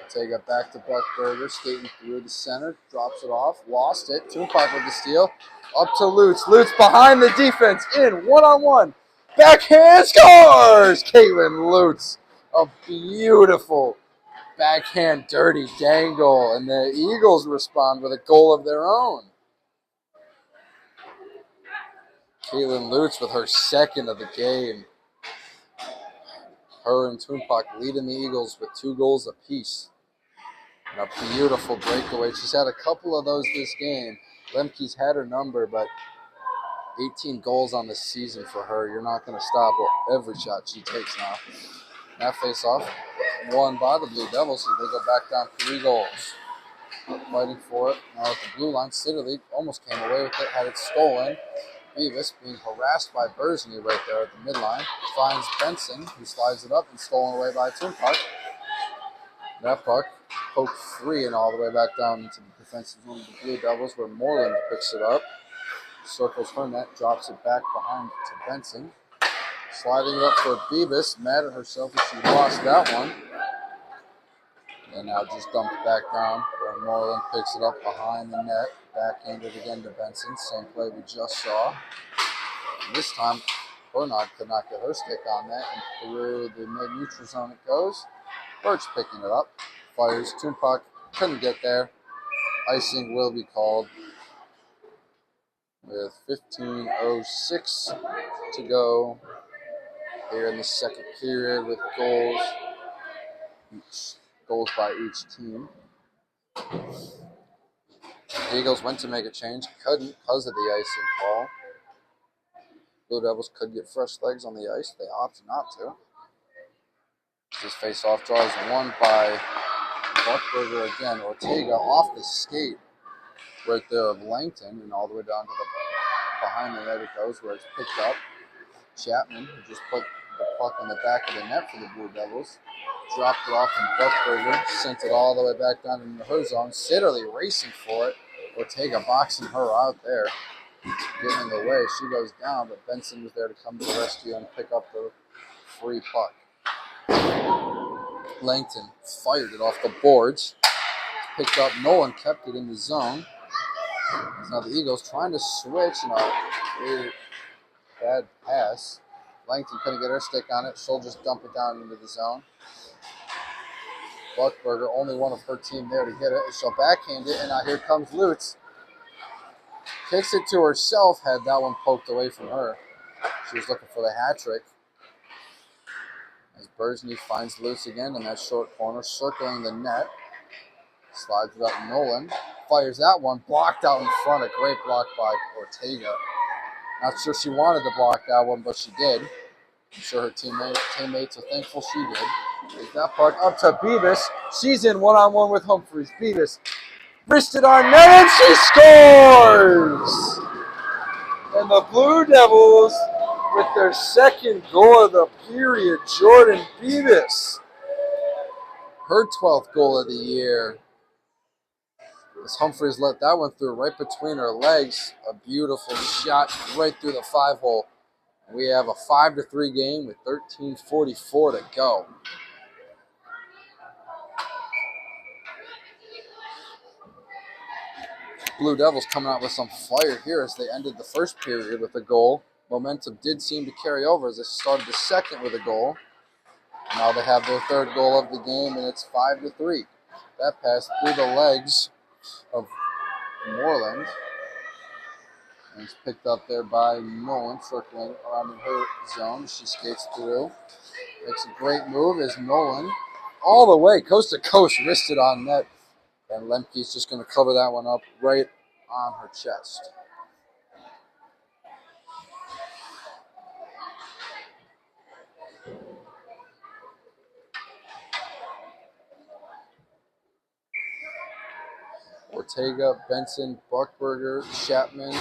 Ortega back to Buckberger, skating through the center, drops it off, lost it. Tupac with the steal. Up to Lutz. Lutz behind the defense, in one-on-one. Backhand scores! Caitlin Lutz. A beautiful backhand dirty dangle, and the Eagles respond with a goal of their own. Caitlin Lutz with her second of the game. Her and Tupac leading the Eagles with 2 goals apiece. And a beautiful breakaway. She's had a couple of those this game. Lemke's had her number, but 18 goals on the season for her. You're not going to stop every shot she takes now. That face-off won by the Blue Devils, so they go back down 3 goals. Fighting for it. Now at the blue line, Sidderly almost came away with it, had it stolen. Beavis being harassed by Berzny right there at the midline. Finds Benson, who slides it up and stolen away by Tupac. That puck poked free and all the way back down into the defensive zone of the Blue Devils, where Moreland picks it up. Circles her net, drops it back behind to Benson. Sliding it up for Beavis, mad at herself as she lost that one. And now just dumped back down where Moreland picks it up behind the net. Backhanded again to Benson. Same play we just saw. And this time, Bernard could not get her stick on that. And through the mid-neutral zone it goes. Birch picking it up. Fires. Tupac couldn't get there. Icing will be called with 15:06 to go here in the second period with goals by each team. The Eagles went to make a change, couldn't because of the icing call. Blue Devils could get fresh legs on the ice. They opted not to. This face-off draw is won by Buckberger again. Ortega off the skate right there of Langton and all the way down to the behind the net it goes where it's picked up. Chapman, who just put the puck in the back of the net for the Blue Devils, dropped it off, and Buckberger sent it all the way back down into her zone. Sidderly racing for it. Ortega boxing her out there, getting in the way. She goes down, but Benson was there to come to the rescue and pick up the free puck. Langton fired it off the boards. Picked up. Nolan kept it in the zone. Now the Eagles trying to switch. A bad pass. Langton couldn't get her stick on it. She'll just dump it down into the zone. Buckberger, only one of her team there to get it. She'll backhand it, and now here comes Lutz. Kicks it to herself, had that one poked away from her. She was looking for the hat trick. As Berzny finds Lutz again in that short corner, circling the net. Slides it up Nolan. Fires that one, blocked out in front. A great block by Ortega. Not sure she wanted to block that one, but she did. I'm sure her teammates are thankful she did. Take that puck up to Beavis. She's in one-on-one with Humphries. Beavis wristed on net, and she scores! And the Blue Devils, with their second goal of the period, Jordan Beavis. Her 12th goal of the year. As Humphries let that one through right between her legs. A beautiful shot right through the 5-hole. We have a 5-3 game with 13:44 to go. Blue Devils coming out with some fire here as they ended the first period with a goal. momentum did seem to carry over as they started the second with a goal. Now they have their third goal of the game, and it's 5-3. That pass through the legs of Moreland. And it's picked up there by Nolan, circling around in her zone. She skates through. Makes a great move as Nolan, all the way, coast to coast, wristed on net. And Lemke's just going to cover that one up right on her chest. Ortega, Benson, Buckberger, Chapman,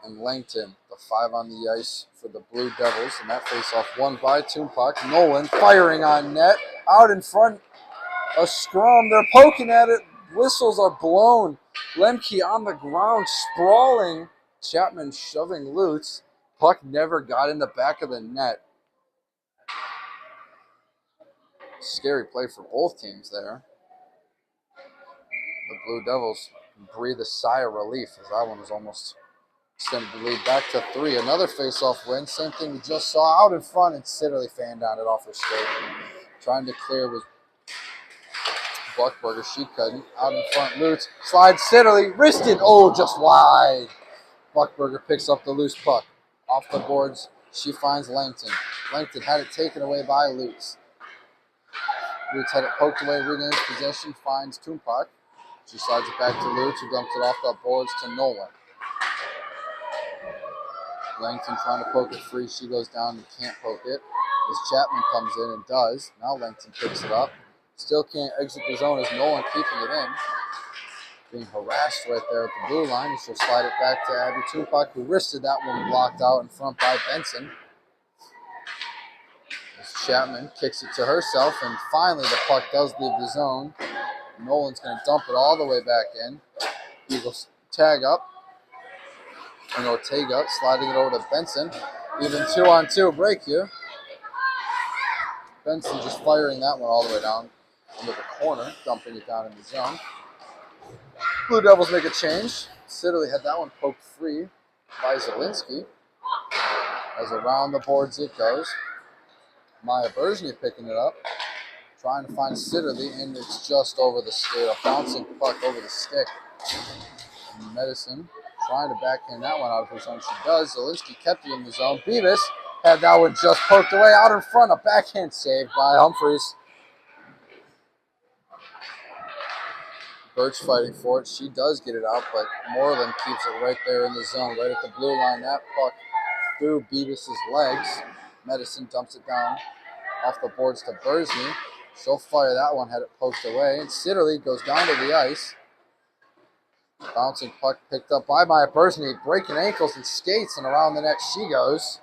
and Langton, the 5 on the ice for the Blue Devils. And that face-off won by Tumpac. Nolan firing on net, out in front, a scrum. They're poking at it. Whistles are blown. Lemke on the ground, sprawling. Chapman shoving Lutz. Puck never got in the back of the net. Scary play for both teams there. The Blue Devils breathe a sigh of relief as that one was almost extended the lead back to 3. Another face-off win. Same thing we just saw out in front, and Sitterly fanned on it off her skate. Trying to clear was Buckberger. She couldn't. Out in front, Lutz slides Sitterly, wristed. Oh, just wide. Buckberger picks up the loose puck. Off the boards, she finds Langton. Langton had it taken away by Lutz. Lutz had it poked away, regains possession, finds Tumpac. She slides it back to Lutz, who dumps it off the boards to Nolan. Langton trying to poke it free. She goes down and can't poke it. As Chapman comes in and does. Now Langton picks it up. Still can't exit the zone as Nolan keeping it in. Being harassed right there at the blue line. And she'll slide it back to Abby Tumpac, who wristed that one blocked out in front by Benson. As Chapman kicks it to herself, and finally the puck does leave the zone. Nolan's going to dump it all the way back in. Eagles tag up. And Ortega sliding it over to Benson. Even 2-on-2 break here. Benson just firing that one all the way down into the corner, dumping it down in the zone. Blue Devils make a change. Sidley had that one poked free by Zielinski. As around the boards it goes. Maya Bergeny picking it up. Trying to find Sidley, and it's just over the skate. A bouncing puck over the stick. Medicine trying to backhand that one out of her zone. She does. Zielinski kept it in the zone. Beavis had that one just poked away out in front. A backhand save by Humphreys. Birch fighting for it. She does get it out, but Moreland keeps it right there in the zone, right at the blue line. That puck through Beavis' legs. Medicine dumps it down off the boards to Bergeny. She'll fire that one, had it poked away. And Sidderly goes down to the ice. Bouncing puck picked up by Maya Bergeny, breaking ankles and skates, and around the net she goes.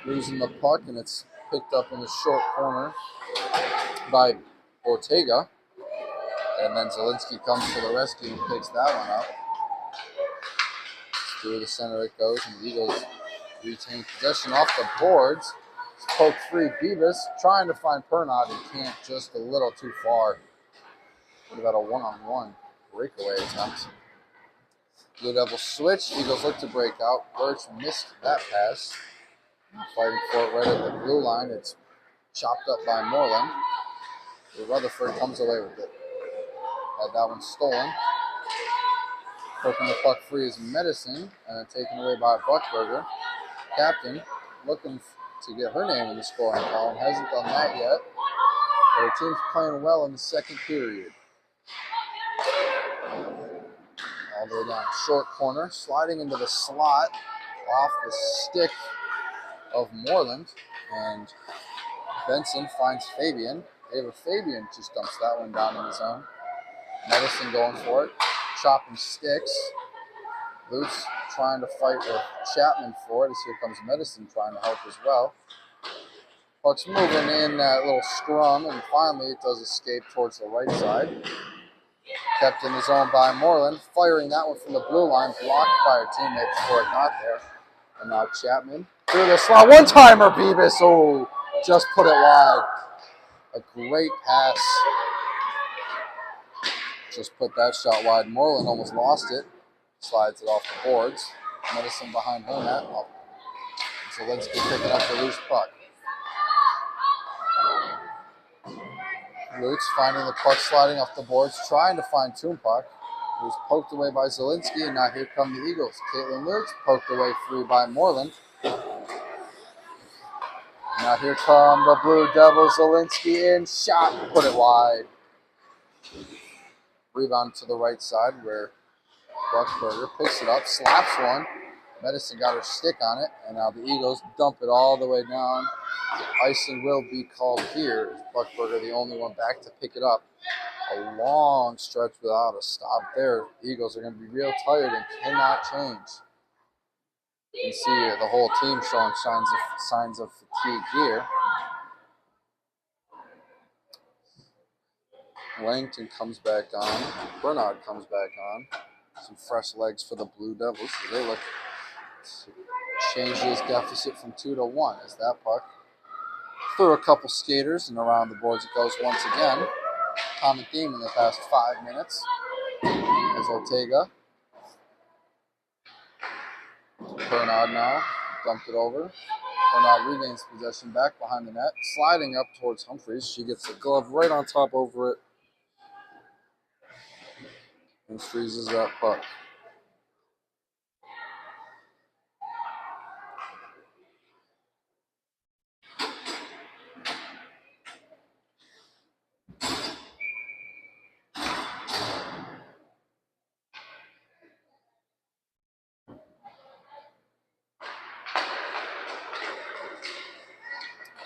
Losing the puck, and it's picked up in the short corner by Ortega. And then Zielinski comes to the rescue and picks that one up. Through the center it goes, and the Eagles retain possession off the boards. It's poked free. Beavis trying to find Pernod and can't, just a little too far. What about a one-on-one breakaway attempt? Blue Devils switch. Eagles look to break out. Birch missed that pass. Fighting for it right at the blue line. It's chopped up by Moreland. Rutherford comes away with it. Had that one stolen. Poking the puck free is Medicine, and then taken away by Buckberger. Captain looking to get her name in the scoring column. Hasn't done that yet. But her team's playing well in the second period. All the way down short corner, sliding into the slot off the stick of Moreland, and Benson finds Fabian. Ava Fabian just dumps that one down in the zone. Medicine going for it, chopping sticks. Lutz trying to fight with Chapman for it, as here comes Medicine trying to help as well. Puck's moving in that little scrum, and finally it does escape towards the right side. Kept in the zone by Moreland, firing that one from the blue line, blocked by her teammate before it got there. And now Chapman through the slot. One-timer, Beavis. Oh, just put it wide. A great pass. Just put that shot wide. Moreland almost lost it. Slides it off the boards. Medicine behind her net. Zielinski picking up the loose puck. Lutz finding the puck sliding off the boards, trying to find Toonpuck. It was poked away by Zielinski, and now here come the Eagles. Caitlin Lutz poked away free by Moreland. Now here come the Blue Devils. Zielinski in, shot, put it wide. Rebound to the right side where Buchberger picks it up, slaps one. Medicine got her stick on it, and now the Eagles dump it all the way down. Icing will be called here. Buchberger, the only one back to pick it up. A long stretch without a stop there. The Eagles are going to be real tired and cannot change. You can see the whole team showing signs of fatigue here. Langton comes back on. Bernard comes back on. Some fresh legs for the Blue Devils. They look to change this deficit from 2 to 1 as that puck through a couple skaters and around the boards it goes once again. Common theme in the past 5 minutes. As Ortega. Bernard now dumped it over. Bernard regains possession back behind the net, sliding up towards Humphreys. She gets the glove right on top over it and freezes that puck.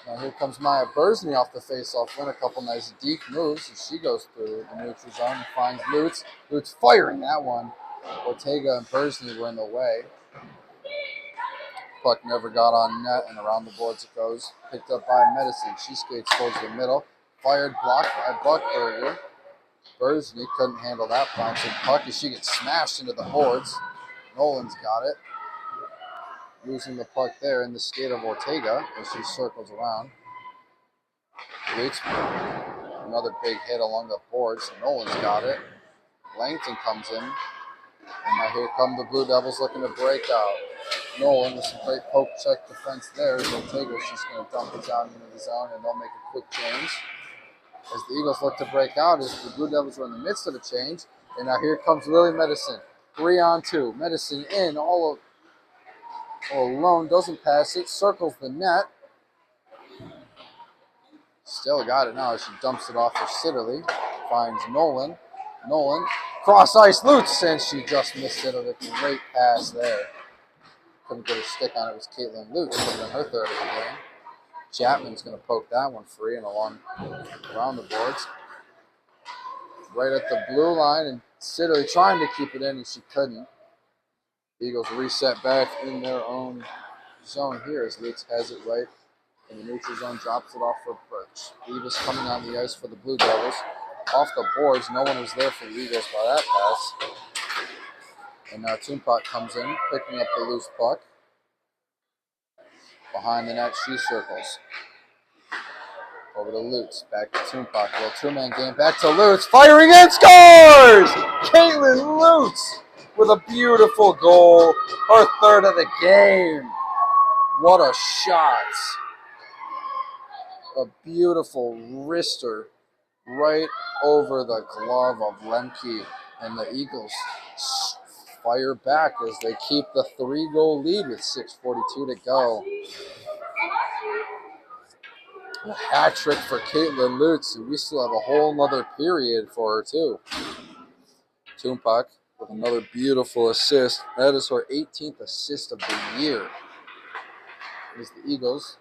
Now here comes Maya Bursney off the faceoff win. A couple nice deep moves as she goes through the neutral zone and finds Lutz. Lutz firing that one. Ortega and Bursney were in the way. Puck never got on net and around the boards it goes. Picked up by Medicine. She skates towards the middle. Fired, blocked by Buchberger. Bursney couldn't handle that bouncing puck as she gets smashed into the boards. Nolan's got it. Losing the puck there in the skate of Ortega as she circles around. Lutz, another big hit along the boards. Nolan's got it. Langton comes in. And now here come the Blue Devils looking to break out. Nolan with some great poke check defense there. Ortega, she's going to dump it down into the zone and they'll make a quick change. As the Eagles look to break out, as the Blue Devils are in the midst of a change. And now here comes Lily Medicine. 3-on-2. Medicine in all alone, doesn't pass it, circles the net. Still got it now as she dumps it off for Sitterly. Finds Nolan. Nolan, cross ice, Lutz, and she just missed it. A great pass there. Couldn't get her stick on it. It was Caitlin Lutz. Could have been her third of the game. Chapman's going to poke that one free and along around the boards. Right at the blue line, and Sitterly trying to keep it in, and she couldn't. Eagles reset back in their own zone here as Lutz has it right in the neutral zone, drops it off for Birch. Beavis coming on the ice for the Blue Devils. Off the boards, no one was there for the Eagles by that pass. And now Toonpuck comes in, picking up the loose puck. Behind the net, she circles. Over to Lutz, back to Toonpuck. Little two-man game, back to Lutz, firing and scores! Caitlin Lutz with a beautiful goal, her third of the game. What a shot. A beautiful wrister right over the glove of Lemke. And the Eagles fire back as they keep the 3-goal lead with 6:42 to go. A hat trick for Caitlin Lutz, and we still have a whole nother period for her too. Toonpuck with another beautiful assist. That is her 18th assist of the year. As the Eagles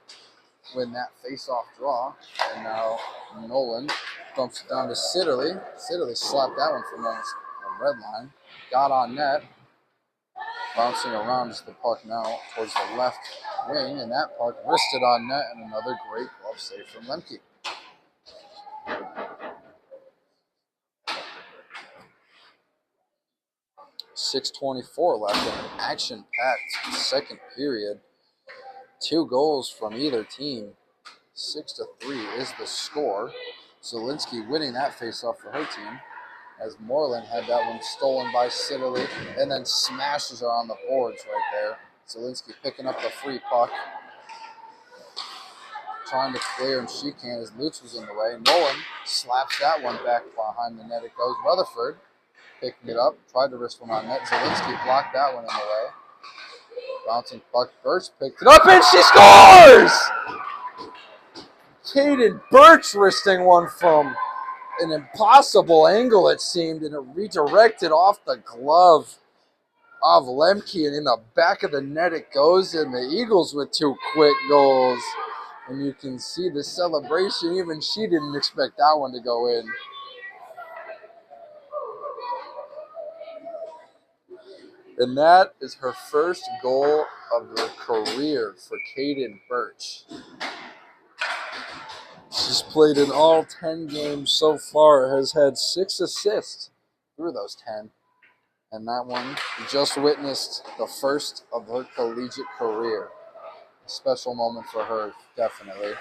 win that face-off draw, and now Nolan dumps it down to Sitterly. Sitterly slapped that one from almost the red line. Got on net. Bouncing around is the puck now towards the left wing, and that puck wristed on net, and another great glove save from Lemke. .6:24 left in an action-packed second period. 2 goals from either team. 6-3 is the score. Zielinski winning that faceoff for her team. as Moreland had that one stolen by Siddeley and then smashes her on the boards right there. Zielinski picking up the free puck, trying to clear, and she can't as Lutz was in the way. Nolan slaps that one back behind the net. It goes. Rutherford picking it up, tried to wrist one on net. Zielinski blocked that one in the way. Bouncing puck, Birch picked it up, and she scores! Caden Birch wristing one from an impossible angle, it seemed, and it redirected off the glove of Lemke, and in the back of the net it goes, and the Eagles with 2 quick goals. And you can see the celebration. Even she didn't expect that one to go in. And that is her first goal of her career for Caden Birch. She's played in all 10 games so far, has had 6 assists through those 10. And that one just witnessed the first of her collegiate career. A special moment for her, definitely,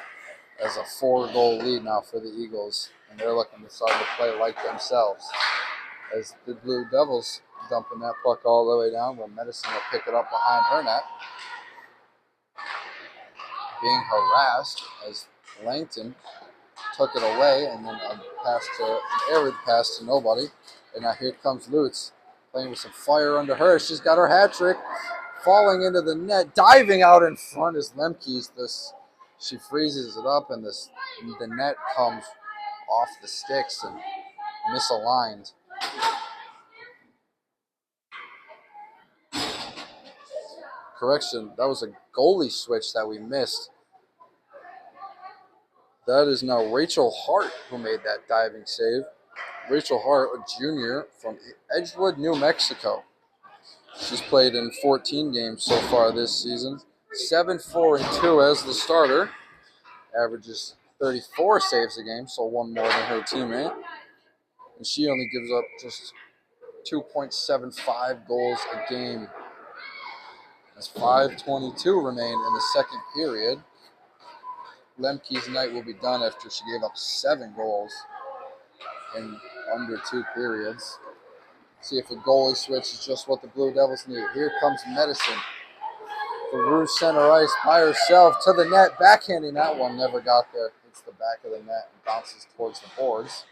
as a 4-goal lead now for the Eagles. And they're looking to start to play like themselves. As the Blue Devils dumping that puck all the way down, where Medicine will pick it up behind her net. Being harassed as Langton took it away, and then an arid pass to nobody. And now here comes Lutz, playing with some fire under her. She's got her hat trick, falling into the net, diving out in front as Lemke's this. She freezes it up, and the net comes off the sticks and misaligned. Correction, that was a goalie switch that we missed. That is now Rachel Hart who made that diving save. Rachel Hart, a junior from Edgewood, New Mexico. She's played in 14 games so far this season. 7-4-2 as the starter. Averages 34 saves a game, so one more than her teammate. And she only gives up just 2.75 goals a game. As 5:22 remain in the second period. Lemke's night will be done after she gave up 7 goals in under 2 periods. See if a goalie switch is just what the Blue Devils need. Here comes Medicine. Through center ice by herself to the net. Backhanding that one, never got there. Hits the back of the net and bounces towards the boards.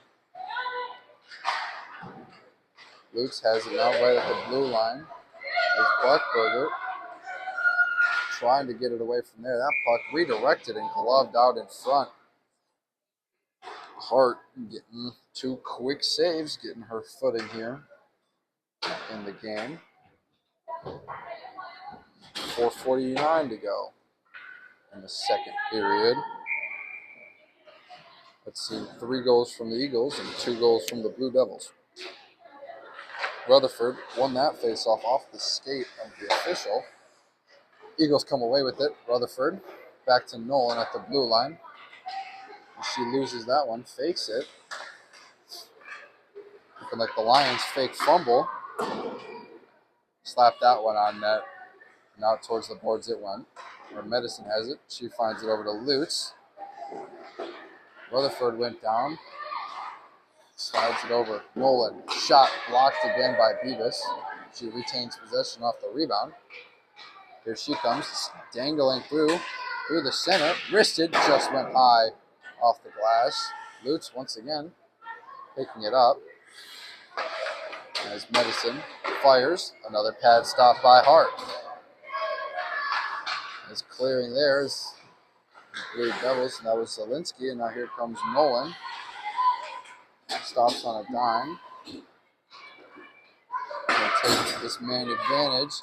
Lutz has it now right at the blue line. There's Buckberger trying to get it away from there. That puck redirected and gloved out in front. Hart getting 2 quick saves, getting her footing here in the game. 4:49 to go in the second period. Let's see, 3 goals from the Eagles and 2 goals from the Blue Devils. Rutherford won that faceoff off the skate of the official. Eagles come away with it. Rutherford back to Nolan at the blue line. She loses that one, fakes it. Looking like the Lions' fake fumble. Slapped that one on net. And out towards the boards it went. Where Medicine has it. She finds it over to Lutz. Rutherford went down. Slides it over. Nolan. Shot blocked again by Beavis. She retains possession off the rebound. Here she comes, dangling through the center. Wristed, just went high off the glass. Lutz once again picking it up. As Medicine fires, another pad stop by Hart. As clearing there is Blue Devils, and that was Zielinski, and now here comes Nolan. Stops on a dime. And takes this man advantage.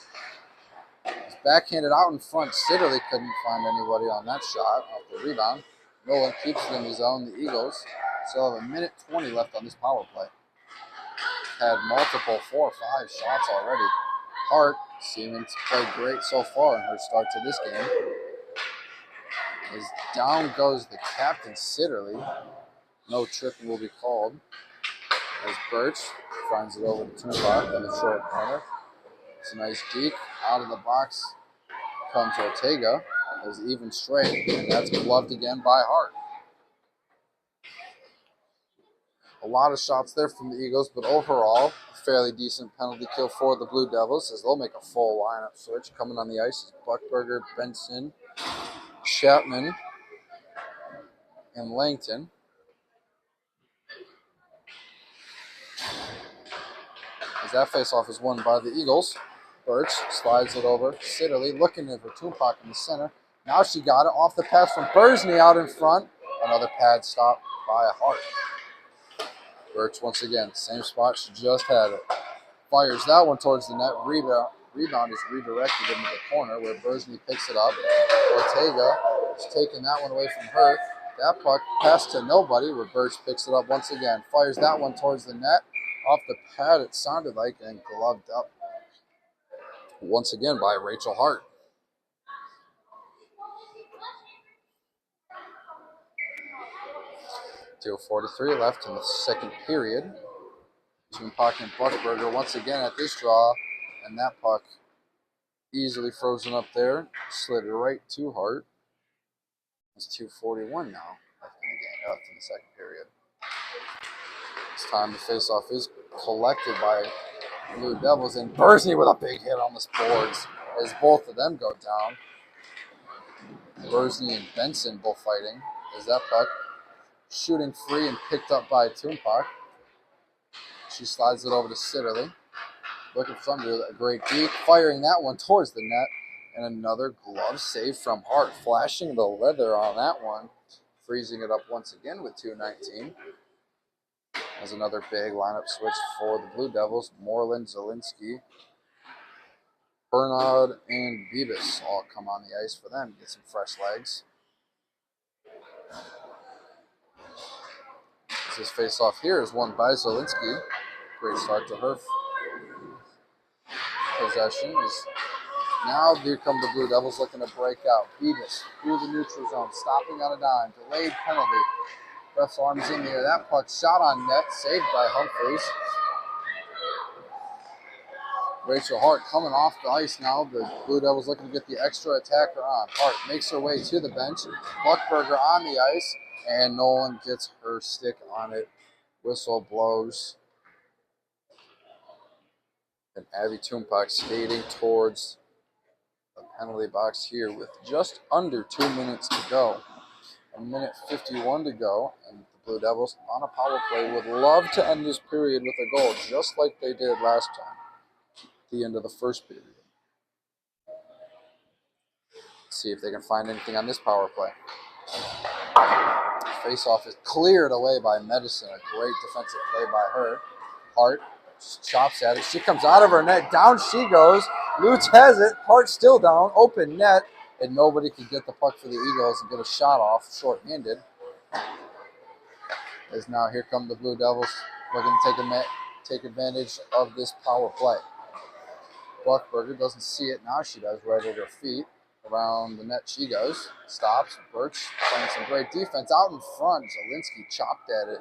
It's backhanded out in front. Siddeley couldn't find anybody on that shot off the rebound. Nolan keeps it in his zone. The Eagles still have 1:20 left on this power play. Had multiple 4 or 5 shots already. Hart seeming to play great so far in her start to this game. As down goes the captain, Siddeley. No tripping will be called. As Birch finds it over to Tupac in the short corner. It's a nice deke. Out of the box comes Ortega. As even straight, and that's gloved again by Hart. A lot of shots there from the Eagles, but overall, a fairly decent penalty kill for the Blue Devils as they'll make a full lineup switch. Coming on the ice is Buckberger, Benson, Chapman, and Langton. As that faceoff is won by the Eagles. Birch slides it over. Sitterly looking for Tupac in the center. Now she got it off the pass from Bursney out in front. Another pad stop by Hart. Birch once again, same spot she just had it. Fires that one towards the net. Rebound is redirected into the corner where Bursney picks it up. Ortega is taking that one away from her. That puck passed to nobody where Birch picks it up once again. Fires that one towards the net. Off the pad, it sounded like, and gloved up once again by Rachel Hart. .43 left in the second period. Between Puck and Buckberger once again at this draw, and that puck easily frozen up there. Slid right to Hart. It's 2:41 now left in the second period. This time the faceoff is collected by Blue Devils, and Bursney with a big hit on the boards as both of them go down. Bursney and Benson both fighting as that puck shooting free and picked up by Tupac. She slides it over to Sitterly. Looking for something to do a great deep, firing that one towards the net, and another glove save from Hart, flashing the leather on that one, freezing it up once again with 2:19. As another big lineup switch for the Blue Devils. Moreland, Zielinski, Bernard, and Beavis all come on the ice for them to get some fresh legs. This face-off here is won by Zielinski. Great start to her possession. Now here come the Blue Devils looking to break out. Beavis through the neutral zone, stopping on a dime. Delayed penalty. Ref's arms in the air. That puck shot on net, saved by Humphreys. Rachel Hart coming off the ice now. The Blue Devils looking to get the extra attacker on. Hart makes her way to the bench. Buckberger on the ice, and Nolan gets her stick on it. Whistle blows. And Abby Tupac skating towards the penalty box here with just under 2 minutes to go. 1:51 to go, and the Blue Devils on a power play would love to end this period with a goal, just like they did last time at the end of the first period. Let's see if they can find anything on this power play. Face-off is cleared away by Medicine. A great defensive play by her. Hart chops at it. She comes out of her net. Down she goes. Lutz has it. Hart still down. Open net. And nobody could get the puck for the Eagles and get a shot off short-handed. As now here come the Blue Devils looking to take advantage of this power play. Buckberger doesn't see it. Now she does, right at her feet. Around the net she goes. Stops. Birch playing some great defense out in front. Zielinski chopped at it.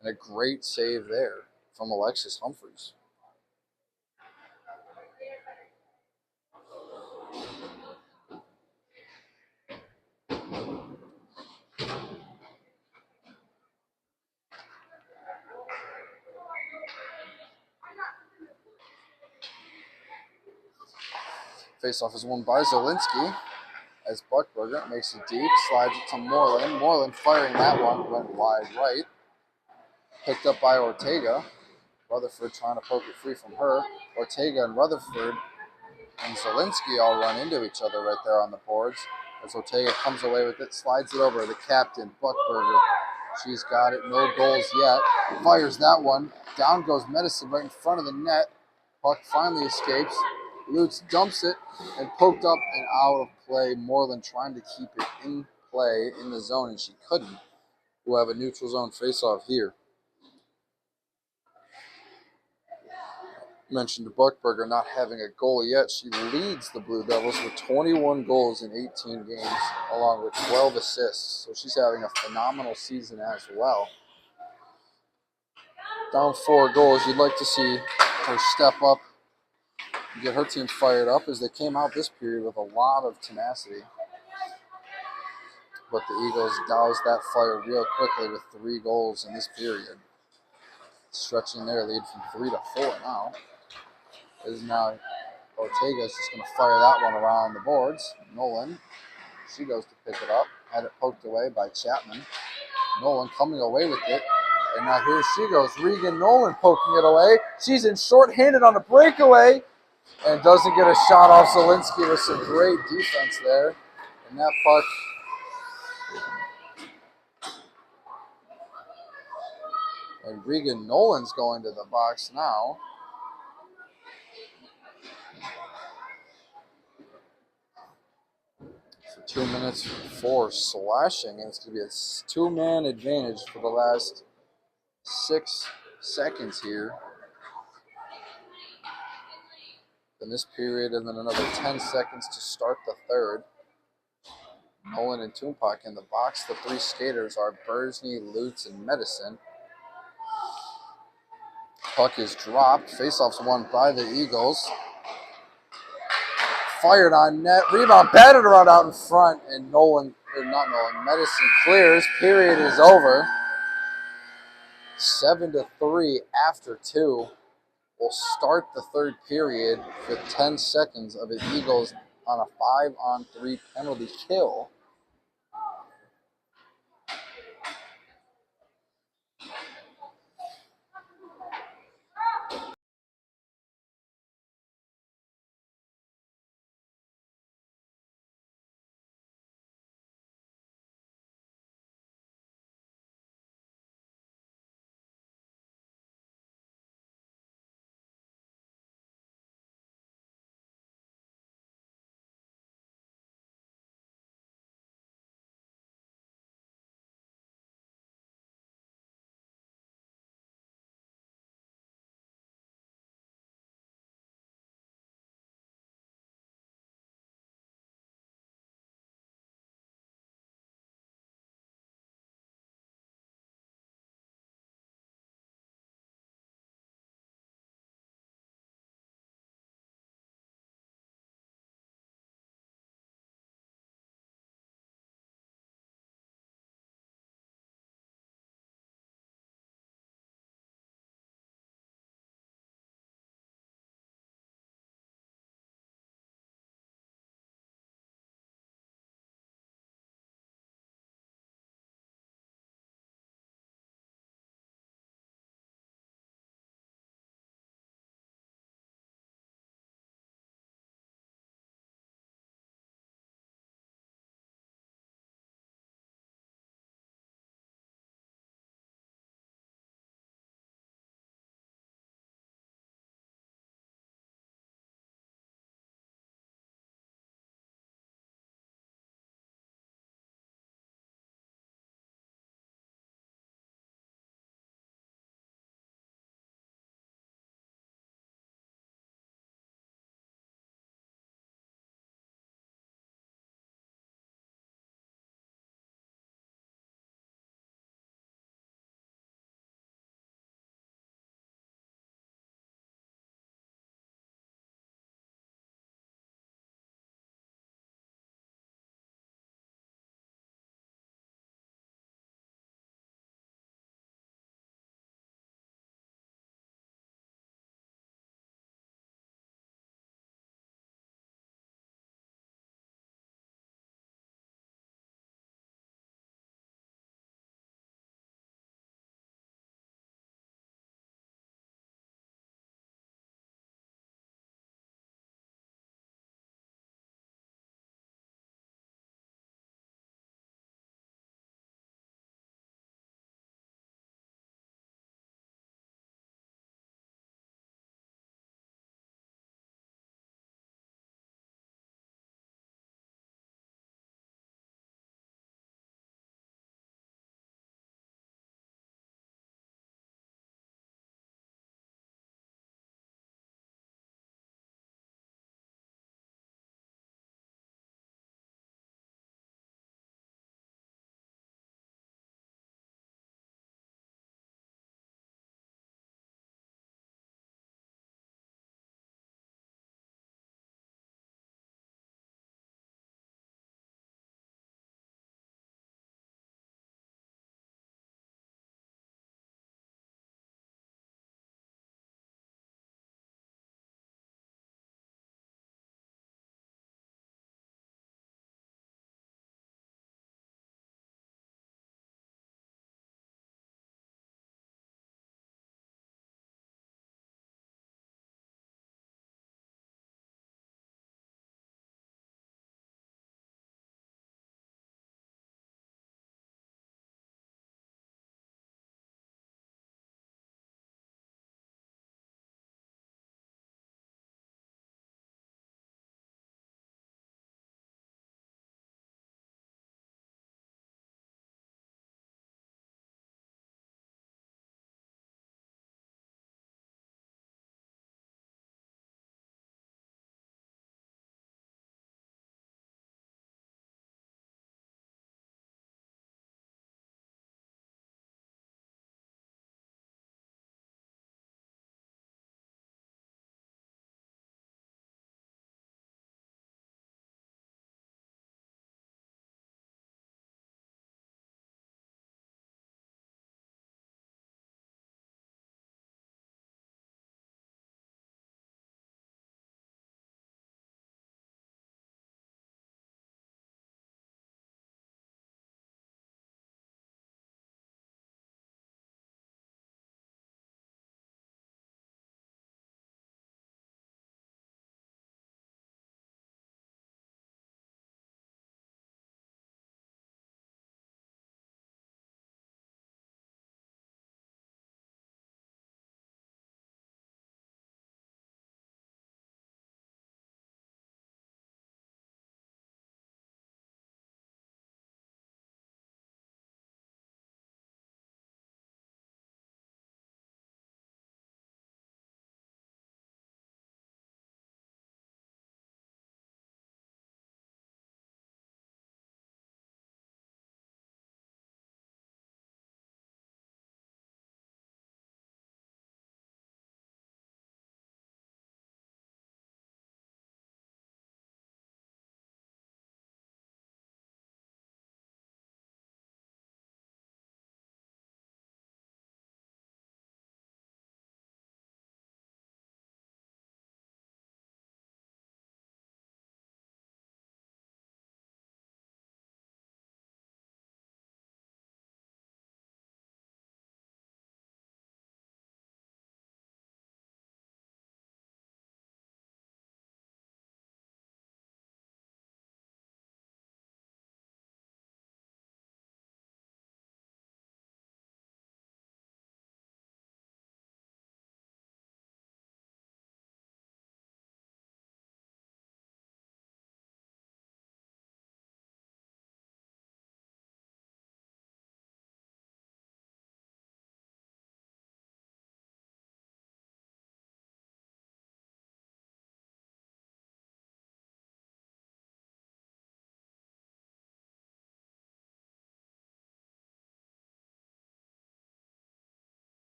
And a great save there from Alexis Humphreys. Faceoff is won by Zielinski as Buckberger makes it deep, slides it to Moreland. Moreland firing that one, went wide right. Picked up by Ortega. Rutherford trying to poke it free from her. Ortega and Rutherford and Zielinski all run into each other right there on the boards. As Ortega comes away with it, slides it over to the captain, Buckberger. She's got it, no goals yet. Fires that one. Down goes Medicine right in front of the net. Puck finally escapes. Lutz dumps it and poked up and out of play. Moreland trying to keep it in play in the zone, and she couldn't. We'll have a neutral zone face-off here. Mentioned Buckberger not having a goal yet. She leads the Blue Devils with 21 goals in 18 games, along with 12 assists. So she's having a phenomenal season as well. Down 4 goals. You'd like to see her step up and get her team fired up as they came out this period with a lot of tenacity. But the Eagles doused that fire real quickly with 3 goals in this period. stretching their lead from 3 to 4 now. Is now Ortega's just going to fire that one around the boards. Nolan, she goes to pick it up. Had it poked away by Chapman. Nolan coming away with it. And now here she goes. Regan Nolan poking it away. She's in short-handed on a breakaway and doesn't get a shot off Zielinski with some great defense there. And that puck and Regan Nolan's going to the box now. For 2 minutes for slashing, and it's going to be a 2-man advantage for the last 6 seconds here in this period, and then another 10 seconds to start the third. Nolan and Tumpac in the box. The 3 skaters are Bursney, Lutz, and Medicine. Puck is dropped. Faceoff's won by the Eagles. Fired on net. Rebound batted around out in front, and Medicine clears. Period is over. 7-3 after 2. We'll start the third period with 10 seconds of the Eagles on a 5-on-3 penalty kill.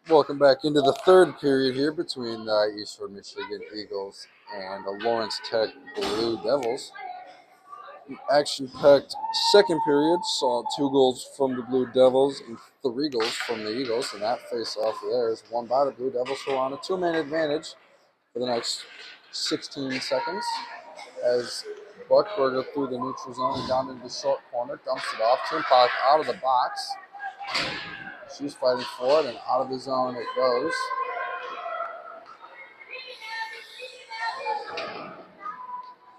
Welcome back into the third period here between the Eastern Michigan Eagles and the Lawrence Tech Blue Devils. Action-packed second period saw 2 goals from the Blue Devils and 3 goals from the Eagles, and that face-off there is won by the Blue Devils, who are on a 2-man advantage for the next 16 seconds as Buckberger through the neutral zone and down into the short corner, dumps it off. Timpak out of the box. She's fighting for it, and out of the zone it goes.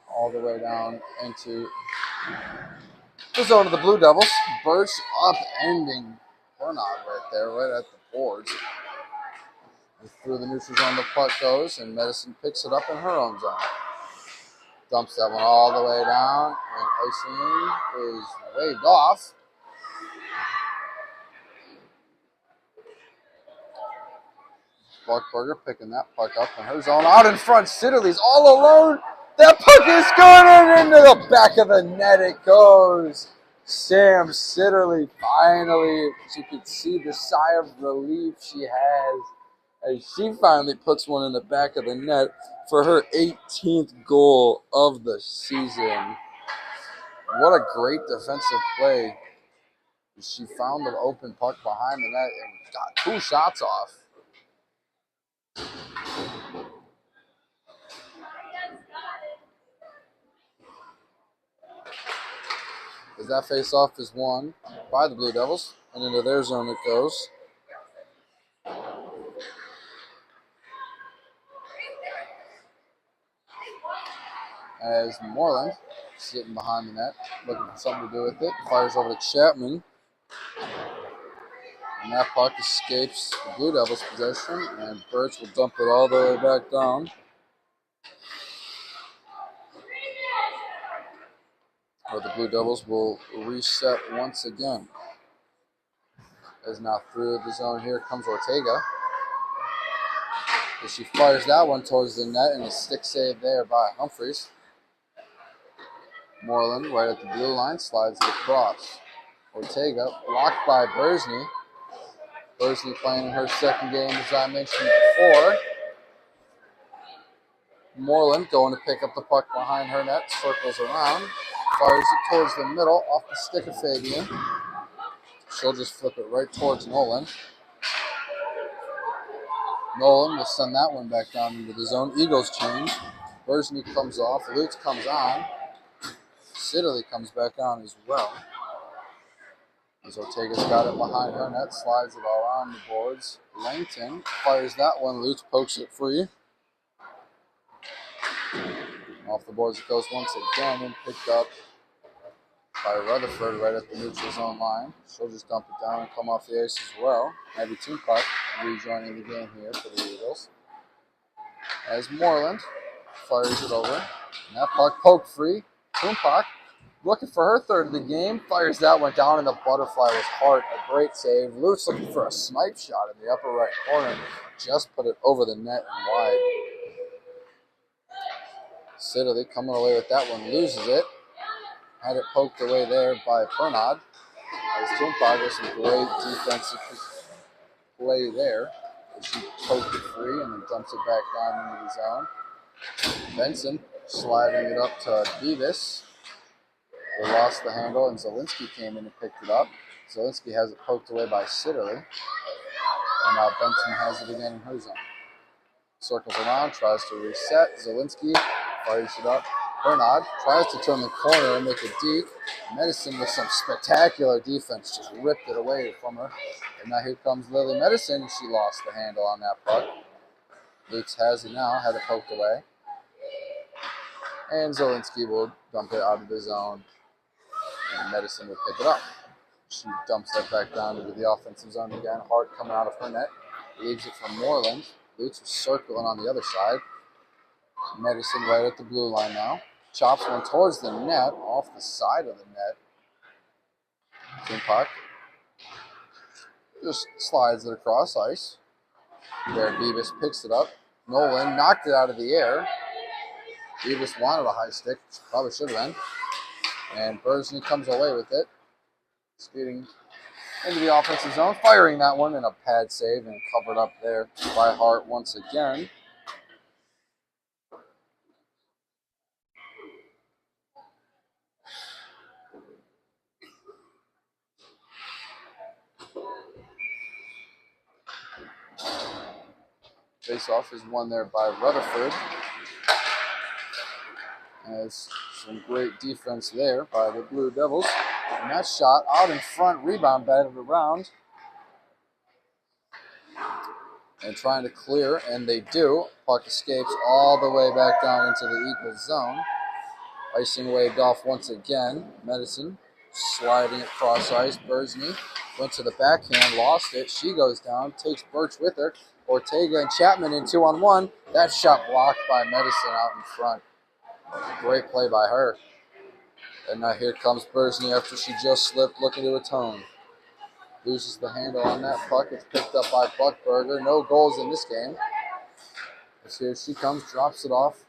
All the way down into the zone of the Blue Devils. Birch upending Bernard right there, right at the boards. And through the neutral zone, the puck goes, and Medicine picks it up in her own zone. Dumps that one all the way down, and icing is waved off. Buckberger picking that puck up in her zone. Out in front, Siddeley's all alone. That puck is going into the back of the net. It goes. Sam Siddeley finally, she could see the sigh of relief she has as she finally puts one in the back of the net for her 18th goal of the season. What a great defensive play. She found the open puck behind the net and got 2 shots off. As that face-off is won by the Blue Devils, and into their zone it goes. As Moreland, sitting behind the net, looking for something to do with it, fires over to Chapman. And that puck escapes the Blue Devils' possession, and Birch will dump it all the way back down. Where the Blue Devils will reset once again. As now through the zone here comes Ortega. As she fires that one towards the net, and a stick save there by Humphreys. Moreland, right at the blue line, slides it across. Ortega, blocked by Bersney. Bersney playing in her second game, as I mentioned before. Moreland going to pick up the puck behind her net, circles around, fires it towards the middle, off the stick of Fabian. She'll just flip it right towards Nolan. Nolan will send that one back down into the zone. Eagles change. Bersney comes off, Lutz comes on. Siddeley comes back on as well. As Ortega's got it behind her net, slides it all around the boards. Langton fires that one, Lutz pokes it free. Off the boards it goes once again and picked up by Rutherford right at the neutral zone line. She'll just dump it down and come off the ice as well. Maybe Timpak rejoining the game here for the Eagles. As Moreland fires it over. And that puck poked free. Timpak looking for her third of the game. Fires that one down in the butterfly with Hart. A great save. Lutz looking for a snipe shot in the upper right corner. Just put it over the net and wide. Siddeley coming away with that one. Loses it. Had it poked away there by Pernod. As Timpak with some great defensive play there. As she poked it free and then dumps it back down into the zone. Benson sliding it up to Beavis. They lost the handle, and Zielinski came in and picked it up. Zielinski has it poked away by Siddeley. And now Benson has it again in her zone. Circles around, tries to reset. Zielinski fires it up. Bernard tries to turn the corner and make it deep. Medicine with some spectacular defense just ripped it away from her. And now here comes Lily Medicine, and she lost the handle on that puck. Lutz has it now, had it poked away. And Zielinski will dump it out of the zone. And Medicine will pick it up. She dumps that back down into the offensive zone again. Hart coming out of her net. Leaves it for Moreland. Lutz was circling on the other side. Medicine right at the blue line now. Chops one towards the net, off the side of the net. Timpak just slides it across ice. There, Beavis picks it up. Nolan knocked it out of the air. Beavis wanted a high stick, probably should have been. And Bersney comes away with it. Skating into the offensive zone, firing that one in a pad save and covered up there by Hart once again. Face-off is won there by Rutherford. As some great defense there by the Blue Devils. And that shot out in front, rebound batted around. And trying to clear, and they do. Puck escapes all the way back down into the Eagles zone. Icing waved off once again. Medicine sliding it cross ice. Bursney went to the backhand, lost it. She goes down, takes Birch with her. Ortega and Chapman in 2-on-1. That shot blocked by Medicine out in front. Great play by her. And now here comes Bursney after she just slipped, looking to atone. Loses the handle on that puck. It's picked up by Buckberger. No goals in this game. As here she comes, drops it off.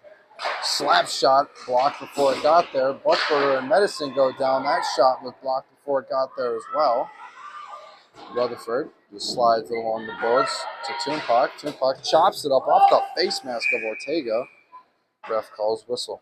Slap shot blocked before it got there. Buckberger and Medicine go down. That shot was blocked before it got there as well. Rutherford just slides it along the boards to Tumpac. Tumpac chops it up off the face mask of Ortega. Ref calls whistle.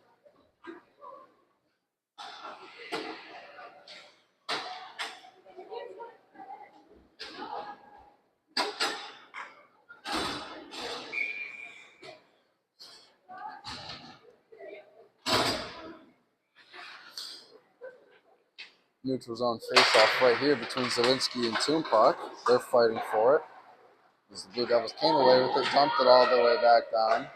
Neutral zone face-off right here between Zielinski and Tumpac. They're fighting for it. As the Blue Devils came away with it, dumped it all the way back down.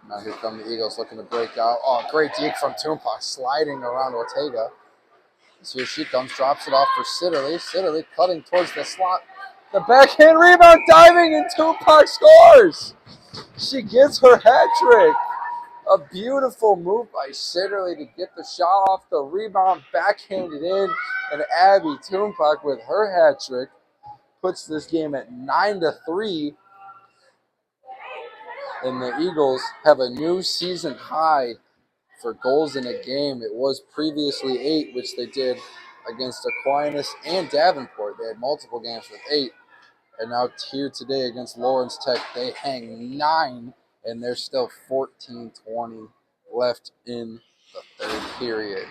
Now here come the Eagles looking to break out. Oh, great deke from Tumpac, sliding around Ortega. So here she comes, drops it off for Sitterly. Sitterly cutting towards the slot. The backhand rebound, diving, and Tumpac scores! She gets her hat trick. A beautiful move by Sitterly to get the shot off the rebound, backhanded in, and Abby Tumpac with her hat trick puts this game at 9-3. And the Eagles have a new season high for goals in a game. It was previously 8, which they did against Aquinas and Davenport. They had multiple games with 8. And now here today against Lawrence Tech, they hang 9. And there's still 14:20 left in the third period.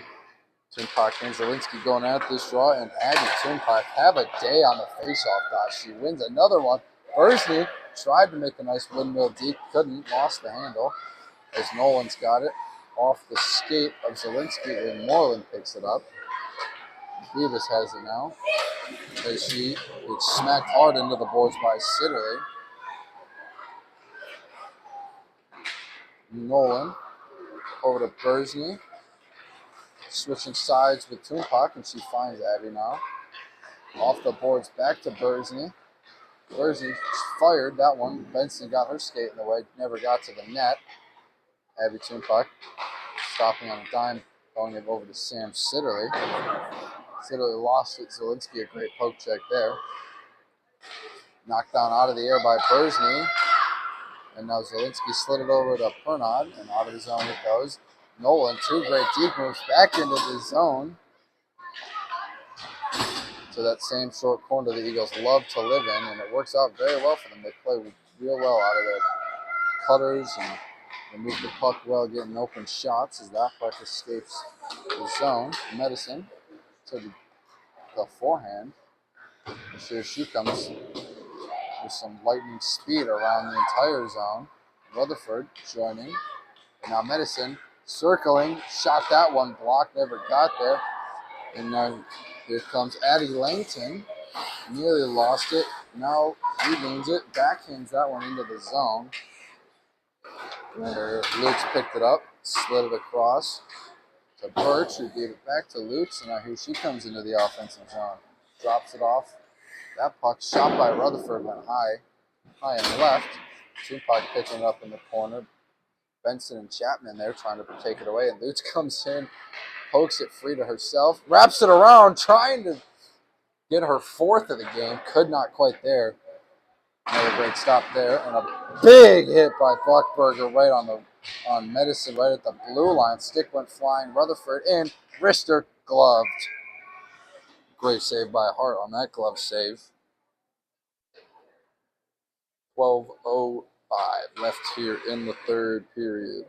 Tumpac and Zielinski going at this draw, and Abby Tumpac have a day on the faceoff dot. She wins another one. Bursney tried to make a nice windmill deep, couldn't, lost the handle. As Nolan's got it off the skate of Zielinski, and Moreland picks it up. Beavis has it now, as she gets smacked hard into the boards by Sitterly. Nolan over to Bursney, switching sides with Tumpac, and she finds Abby now. Off the boards, back to Bursney. Bursney fired that one. Benson got her skate in the way, never got to the net. Abby Tumpac stopping on a dime, going it over to Sam Sitterly. Sitterly lost it. Zielinski, a great poke check there. Knocked down out of the air by Bursney. And now Zielinski slid it over to Pernod, and out of the zone it goes. Nolan, 2 great deep moves back into the zone. To that same short corner the Eagles love to live in, and it works out very well for them. They play real well out of their cutters, and they move the puck well, getting open shots as that puck escapes the zone. Medicine to the forehand. And here she comes with some lightning speed around the entire zone. Rutherford joining. And now Medicine circling, shot that one, blocked, never got there. And now here comes Addie Langton. Nearly lost it. Now regains it, backhands that one into the zone. There, Lutz picked it up, slid it across to Birch, who gave it back to Lutz. And now here she comes into the offensive zone. Drops it off. That puck shot by Rutherford went high and left. Tumpac picking it up in the corner. Benson and Chapman there trying to take it away. And Lutz comes in, pokes it free to herself, wraps it around, trying to get her 4th of the game. Could not quite there. Another great stop there. And a big hit by Buckberger right on Medicine, right at the blue line. Stick went flying. Rutherford in, wrister gloved. Great save by Hart on that glove save. 12:05 left here in the third period.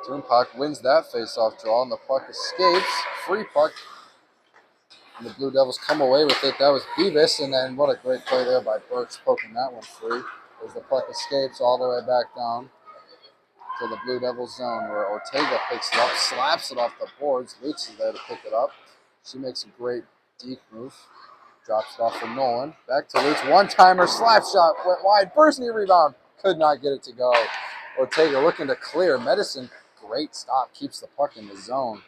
Toon Puck wins that face-off draw, and the puck escapes. Free puck. And the Blue Devils come away with it. That was Beavis, and then what a great play there by Burks poking that one free. As the puck escapes all the way back down to the Blue Devils zone, where Ortega picks it up, slaps it off the boards. Lutz is there to pick it up. She makes a great deep move. Drops it off for Nolan. Back to Lutz. One-timer, slap shot, went wide. Bursny rebound. Could not get it to go. Ortega looking to clear. Medicine, great stop. Keeps the puck in the zone.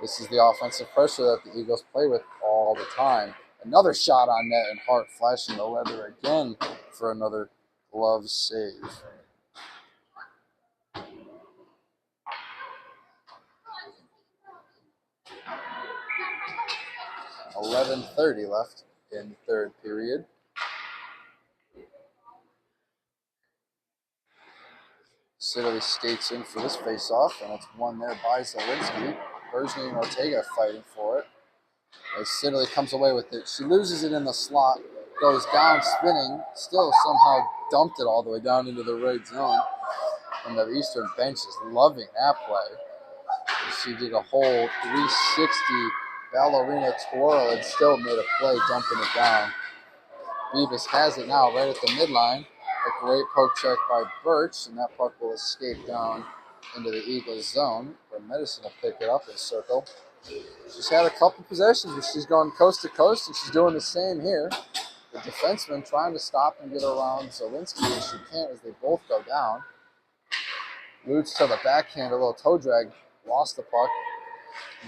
This is the offensive pressure that the Eagles play with all the time. Another shot on net, and Hart flashing the leather again for another glove save. 11:30 left in the third period. Sidley skates in for this face-off, and it's won there by Zielinski. Bursny and Ortega fighting for it. As Sidley comes away with it, she loses it in the slot, goes down spinning, still somehow dumped it all the way down into the right zone. And the Eastern bench is loving that play. She did a whole 360 ballerina twirl and still made a play dumping it down. Beavis has it now right at the midline. A great poke check by Birch, and that puck will escape down into the Eagles zone, where Medicine will pick it up and circle. She's had a couple possessions where she's gone coast to coast, and she's doing the same here. The defenseman trying to stop and get around Zielinski, and she can't as they both go down. Lutz to the backhand, a little toe drag, lost the puck.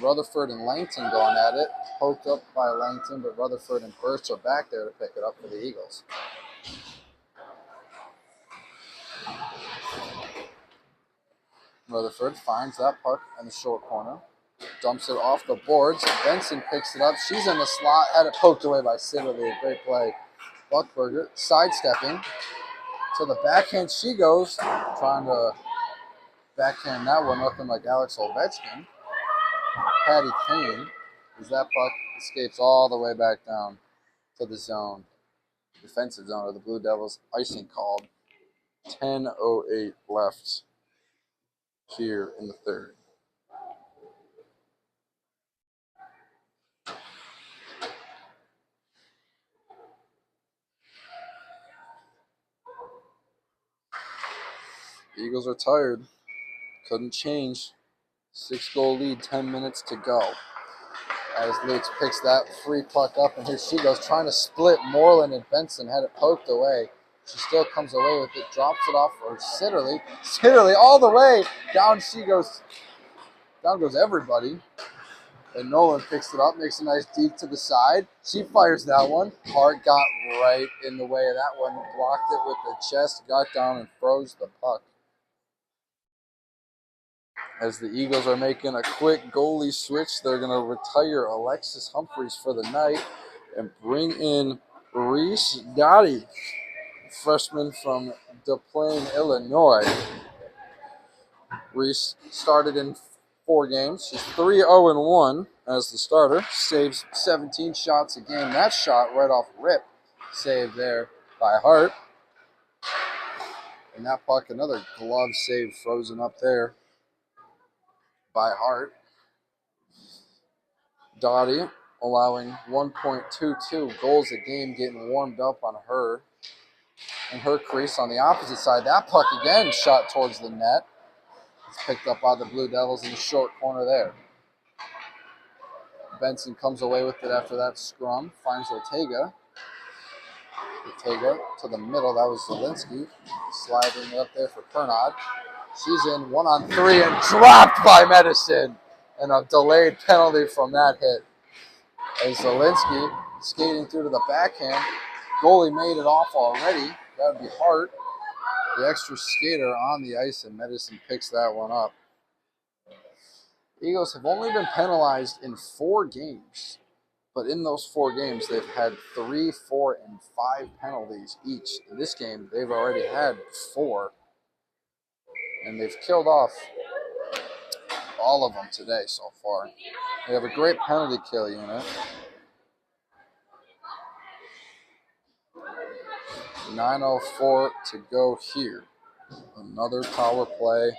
Rutherford and Langton going at it. Poked up by Langton, but Rutherford and Burst are back there to pick it up for the Eagles. Rutherford finds that puck in the short corner. Dumps it off the boards. Benson picks it up. She's in the slot. Had it poked away by Sidley. A great play. Buckberger sidestepping. To the backhand she goes. Trying to backhand that one, looking like Alex Ovechkin. Patty Kane, as that puck escapes all the way back down to the zone. Defensive zone of the Blue Devils. Icing called. 10:08 left here in the third. The Eagles are tired. Couldn't change. 6-goal lead, 10 minutes to go. As Lutz picks that free puck up, and here she goes, trying to split Moreland and Benson. Had it poked away. She still comes away with it, drops it off for Sidley. Sidley all the way. Down she goes. Down goes everybody. And Nolan picks it up, makes a nice deke to the side. She fires that one. Hart got right in the way of that one. Blocked it with the chest, got down and froze the puck. As the Eagles are making a quick goalie switch, they're going to retire Alexis Humphreys for the night and bring in Reese Dottie, freshman from Des Plaines, Illinois. Reese started in 4 games. She's 3-0-1 as the starter. Saves 17 shots a game. That shot right off rip. Saved there by Hart. And that puck, another glove save frozen up there by Hart. Dottie allowing 1.22 goals a game, getting warmed up on her and her crease on the opposite side. That puck again shot towards the net. It's picked up by the Blue Devils in the short corner there. Benson comes away with it after that scrum, finds Ortega. Ortega to the middle, that was Zielinski. Sliding it up there for Pernod. She's in 1-on-3 and dropped by Medicine. And a delayed penalty from that hit. As Zielinski skating through to the backhand. Goalie made it off already. That would be Hart. The extra skater on the ice, and Medicine picks that one up. Eagles have only been penalized in 4 games, but in those 4 games, they've had 3, 4, and 5 penalties each. In this game, they've already had 4, and they've killed off all of them today so far. They have a great penalty kill unit. 9:04 to go here. Another power play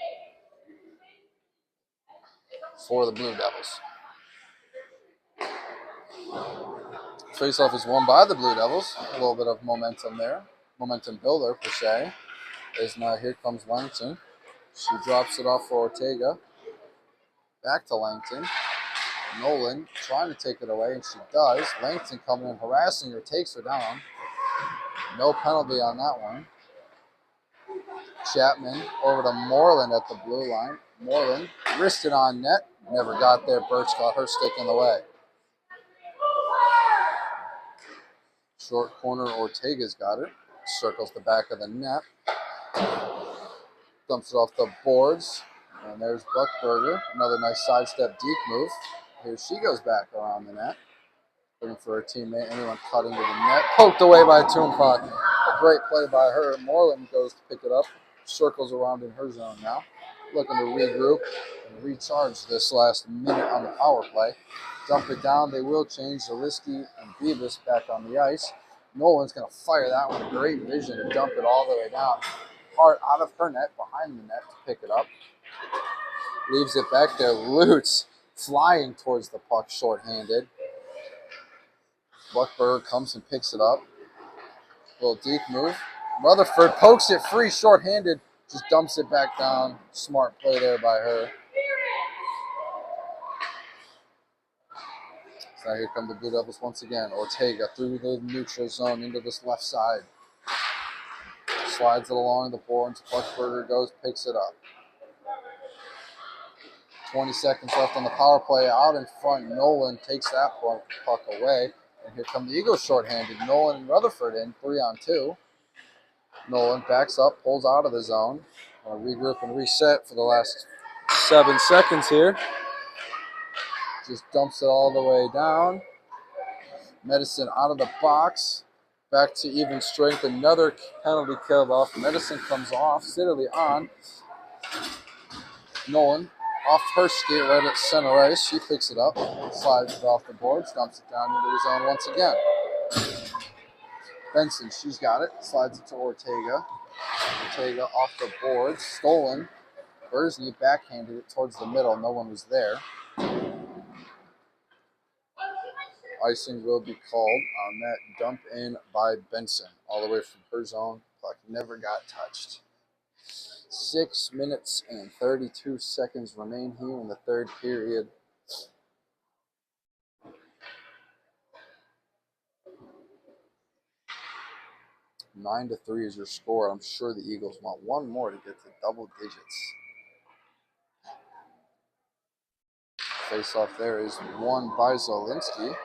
for the Blue Devils. Faceoff is won by the Blue Devils. A little bit of momentum there. Momentum builder, per se. As now here comes Langton. She drops it off for Ortega. Back to Langton. Nolan trying to take it away, and she does. Langton coming in, harassing her, takes her down. No penalty on that one. Chapman over to Moreland at the blue line. Moreland wristed on net. Never got there. Birch got her stick in the way. Short corner, Ortega's got it. Circles the back of the net. Dumps it off the boards. And there's Buckberger. Another nice sidestep deke move. Here she goes back around the net. Looking for her teammate. Anyone cutting to the net. Poked away by Tumpach. A great play by her. Moreland goes to pick it up. Circles around in her zone now. Looking to regroup and recharge this last minute on the power play. Dump it down. They will change Zaliski and Beavis back on the ice. Nolan's going to fire that one. Great vision to dump it all the way down. Hard out of her net, behind the net to pick it up. Leaves it back there. Lutz flying towards the puck shorthanded. Buckberger comes and picks it up. Little deep move. Rutherford pokes it free shorthanded. Just dumps it back down. Smart play there by her. So here come the Blue Devils once again. Ortega through the neutral zone into this left side. Slides it along the boards. Buckberger goes, picks it up. 20 seconds left on the power play. Out in front, Nolan takes that puck away. And here come the Eagles shorthanded. Nolan and Rutherford in, 3-on-2. Nolan backs up, pulls out of the zone. Regroup and reset for the last 7 seconds here. Just dumps it all the way down. Medicine out of the box. Back to even strength. Another penalty kill off. Medicine comes off. Siddeley on. Nolan off her skate right at center ice. She picks it up. Slides it off the boards. Dumps it down into the zone once again. Benson, she's got it. Slides it to Ortega. Ortega off the boards. Stolen. Bersney backhanded it towards the middle. No one was there. Icing will be called on that dump in by Benson. All the way from her zone. Puck never got touched. 6 minutes and 32 seconds remain here in the third period. Nine to 3 is your score. I'm sure the Eagles want one more to get to double digits. Face-off there is won by Zielinski.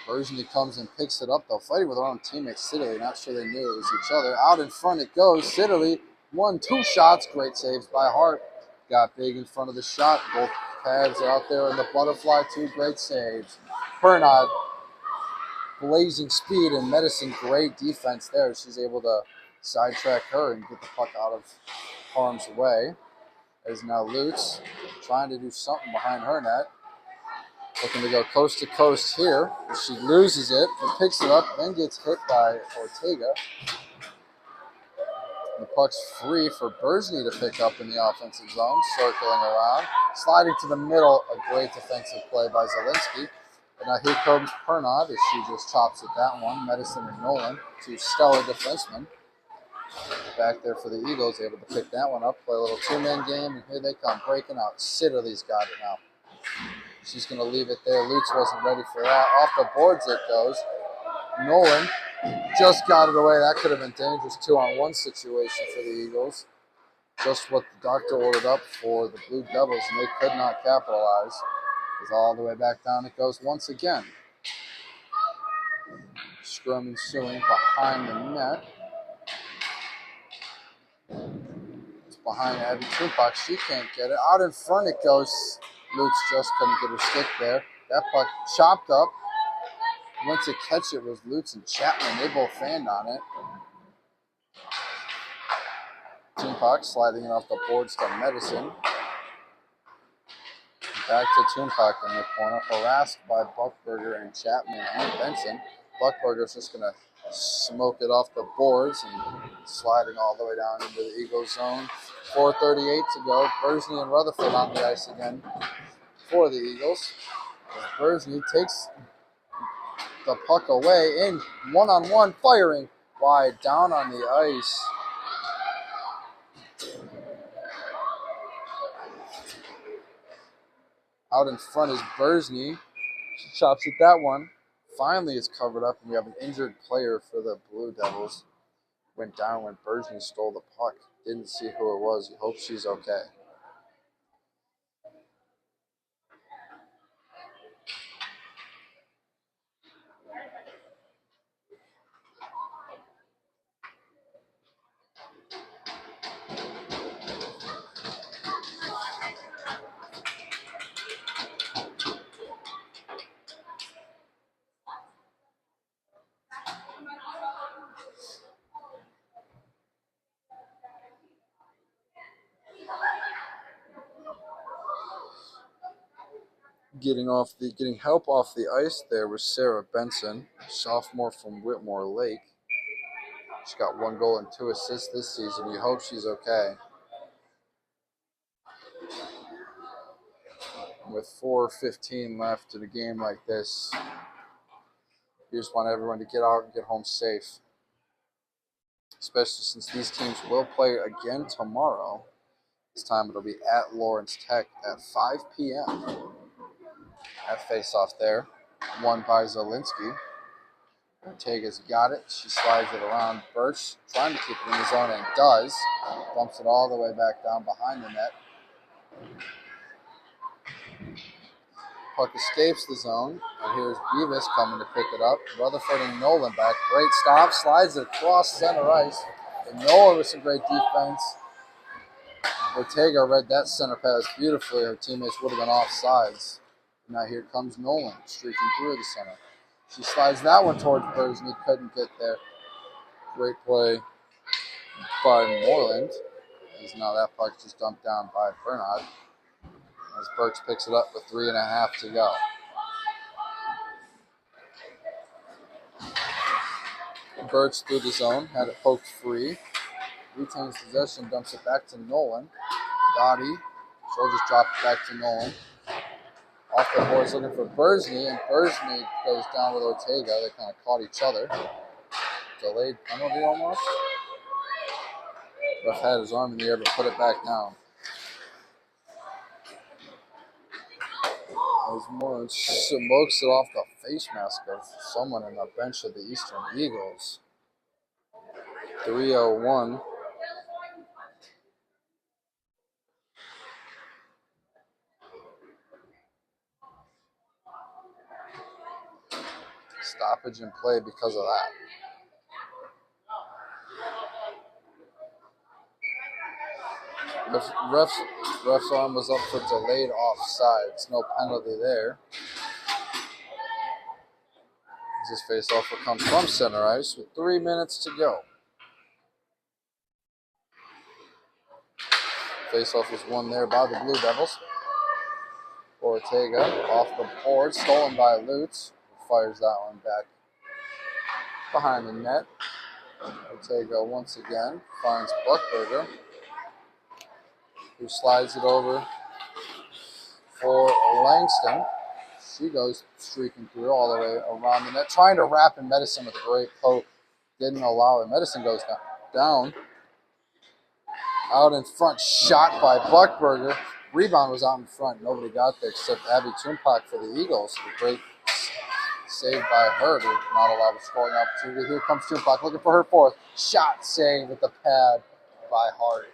Bersney comes and picks it up, though, fighting with her own teammate, Siddeley. Not sure they knew it was each other. Out in front it goes. Siddeley, 1-2 shots. Great saves by Hart. Got big in front of the shot. Both pads are out there in the butterfly, 2 great saves. Pernod, blazing speed and Medicine, great defense there. She's able to sidetrack her and get the puck out of harm's way. As now Lutz trying to do something behind her net. Looking to go coast to coast here. She loses it and picks it up, then gets hit by Ortega. The puck's free for Bersney to pick up in the offensive zone, circling around. Sliding to the middle, a great defensive play by Zielinski. And now here comes Pernod as she just chops at that one. Medicine and Nolan, 2 stellar defensemen. Back there for the Eagles, able to pick that one up, play a little 2-man game, and here they come, breaking out. Siddeley's got it now. She's going to leave it there. Lutz wasn't ready for that. Off the boards it goes. Nolan just got it away. That could have been dangerous 2-on-1 situation for the Eagles. Just what the doctor ordered up for the Blue Devils, and they could not capitalize. It's all the way back down it goes once again. Scrum ensuing behind the net. behind Abby Tupac. She can't get it. Out in front it goes. Lutz just couldn't get her stick there. That puck chopped up. Went to catch it was Lutz and Chapman. They both fanned on it. Tupac sliding it off the boards to Medicine. Back to Tupac in the corner, harassed by Buckberger and Chapman and Benson. Buckberger's just going to smoke it off the boards and sliding all the way down into the Eagles zone. 4:38 to go. Bersney and Rutherford on the ice again for the Eagles. Bersney takes the puck away in one-on-one, firing wide down on the ice. Out in front is Bersney. She chops at that one. Finally, it's covered up, and we have an injured player for the Blue Devils. Went down when Bersney stole the puck. Didn't see who it was. He hopes she's okay. Getting help off the ice there was Sarah Benson, sophomore from Whitmore Lake. She got 1 goal and 2 assists this season. You hope she's okay. With 4:15 left in a game like this, you just want everyone to get out and get home safe. Especially since these teams will play again tomorrow. This time it'll be at Lawrence Tech at 5 p.m. That face-off there, won by Zielinski. Ortega's got it. She slides it around Birch, trying to keep it in the zone, and does. Bumps it all the way back down behind the net. Puck escapes the zone, and here's Beavis coming to pick it up. Rutherford and Nolan back. Great stop. Slides it across center ice. And Nolan with some great defense. Ortega read that center pass beautifully. Her teammates would have been offsides. Now here comes Nolan, streaking through the center. She slides that one towards Bersney. Couldn't get there. Great play by Moreland. As now that puck's just dumped down by Bernard. As Birch picks it up with 3.5 to go. Birch through the zone, had it poked free. Retains possession, dumps it back to Nolan. Dottie, she'll just drop it back to Nolan. Off the boards looking for Bersney, and Bersney goes down with Ortega. They kind of caught each other. Delayed penalty almost. Ref had his arm in the air but put it back down. As Moreland smokes it off the face mask of someone in the bench of the Eastern Eagles. 3:01. Stoppage in play because of that. Ref's arm was up for delayed offsides. No penalty there. This face-off will come from center ice with 3 minutes to go. Face-off was won there by the Blue Devils. Ortega off the board, stolen by Lutz. Fires that one back behind the net. Ortega once again finds Buckberger, who slides it over for Langston. She goes streaking through all the way around the net, trying to wrap in Medicine with a great poke. Didn't allow it. Medicine goes down. Out in front, shot by Buckberger. Rebound was out in front. Nobody got there except Abby Tupac for the Eagles. A great save by her to not allow the scoring opportunity. Here comes Tupac looking for her fourth. Shot saved with the pad by Hart.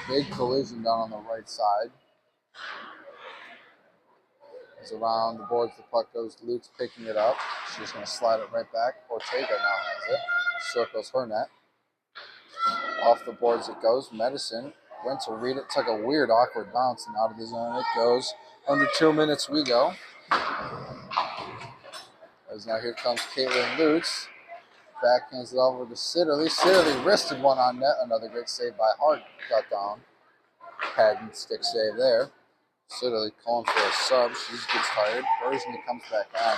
Big collision down on the right side. It's around the boards. The puck goes. Luke's picking it up. She's going to slide it right back. Ortega now has it. Circles her net. Off the boards it goes. Medicine went to read it, took a weird, awkward bounce, and out of the zone it goes. Under 2 minutes we go. As now here comes Caitlin Lutz. Backhands it over to Sitterly. Sitterly wristed one on net. Another great save by Hart. Got down. Pad and stick save there. Sitterly calling for a sub. She just gets tired. Bergeny comes back on.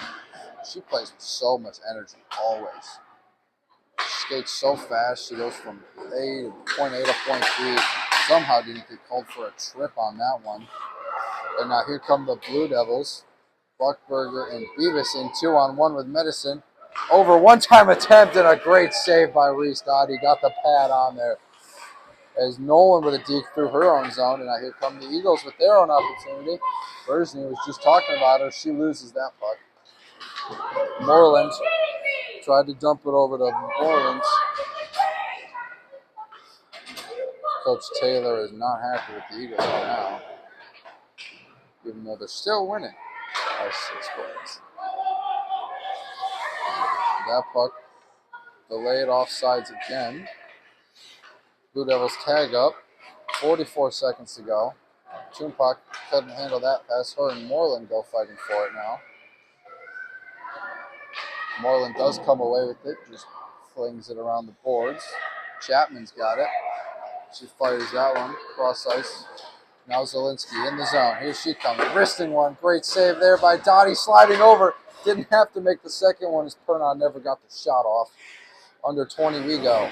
She plays with so much energy, always. She skates so fast. She goes from point A to point B. Somehow didn't get called for a trip on that one. And now here come the Blue Devils. Buckberger and Beavis in 2-on-1 with Medicine. Over one-time attempt and a great save by Reese Dottie. Got the pad on there. As Nolan with a deke through her own zone. And now here come the Eagles with their own opportunity. Bergeny was just talking about her. She loses that puck. Moreland tried to dump it over to Moreland. Coach Taylor is not happy with the Eagles right now, even though they're still winning by 6 points. That puck delayed offsides again. Blue Devils tag up. 44 seconds to go. Toonpak couldn't handle that pass. Her and Moreland go fighting for it now. Moreland does come away with it, just flings it around the boards. Chapman's got it. She fires that one, cross ice. Now Zielinski in the zone. Here she comes, wristing one. Great save there by Dottie, sliding over. Didn't have to make the second one as Pernon never got the shot off. Under 20 we go.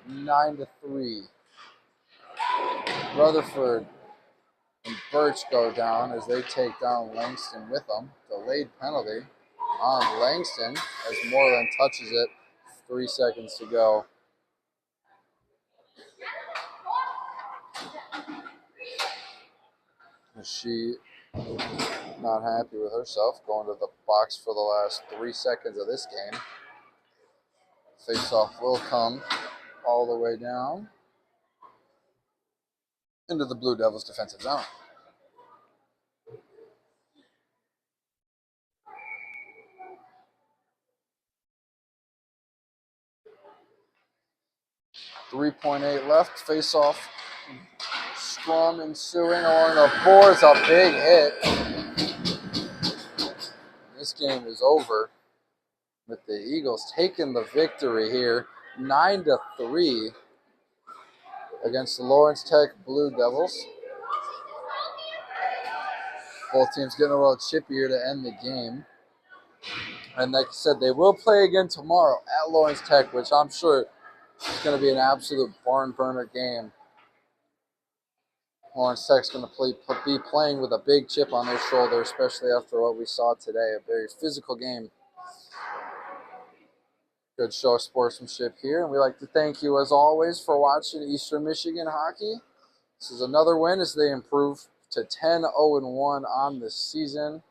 9-3. Rutherford and Birch go down as they take down Langston with them. Delayed penalty on Langston as Moreland touches it. 3 seconds to go. She not happy with herself, going to the box for the last 3 seconds of this game. Face-off will come all the way down into the Blue Devils' defensive zone. .3 left. Face-off. Scrum ensuing along the boards. A big hit. This game is over with the Eagles taking the victory here. 9-3 against the Lawrence Tech Blue Devils. Both teams getting a little chippier to end the game. And like I said, they will play again tomorrow at Lawrence Tech, which I'm sure is going to be an absolute barn burner game. Lawrence Tech's going to be playing with a big chip on their shoulder, especially after what we saw today. A very physical game. Good show of sportsmanship here. And we'd like to thank you, as always, for watching Eastern Michigan hockey. This is another win as they improve to 10-0-1 on the season.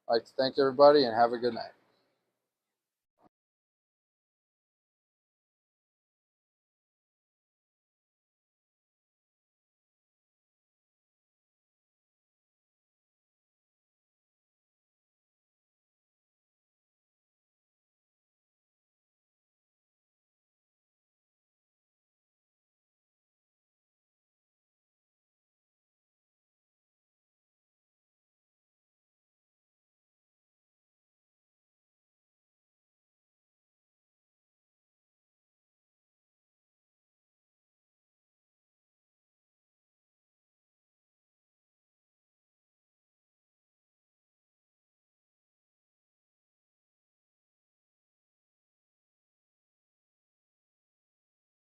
I'd like to thank everybody and have a good night.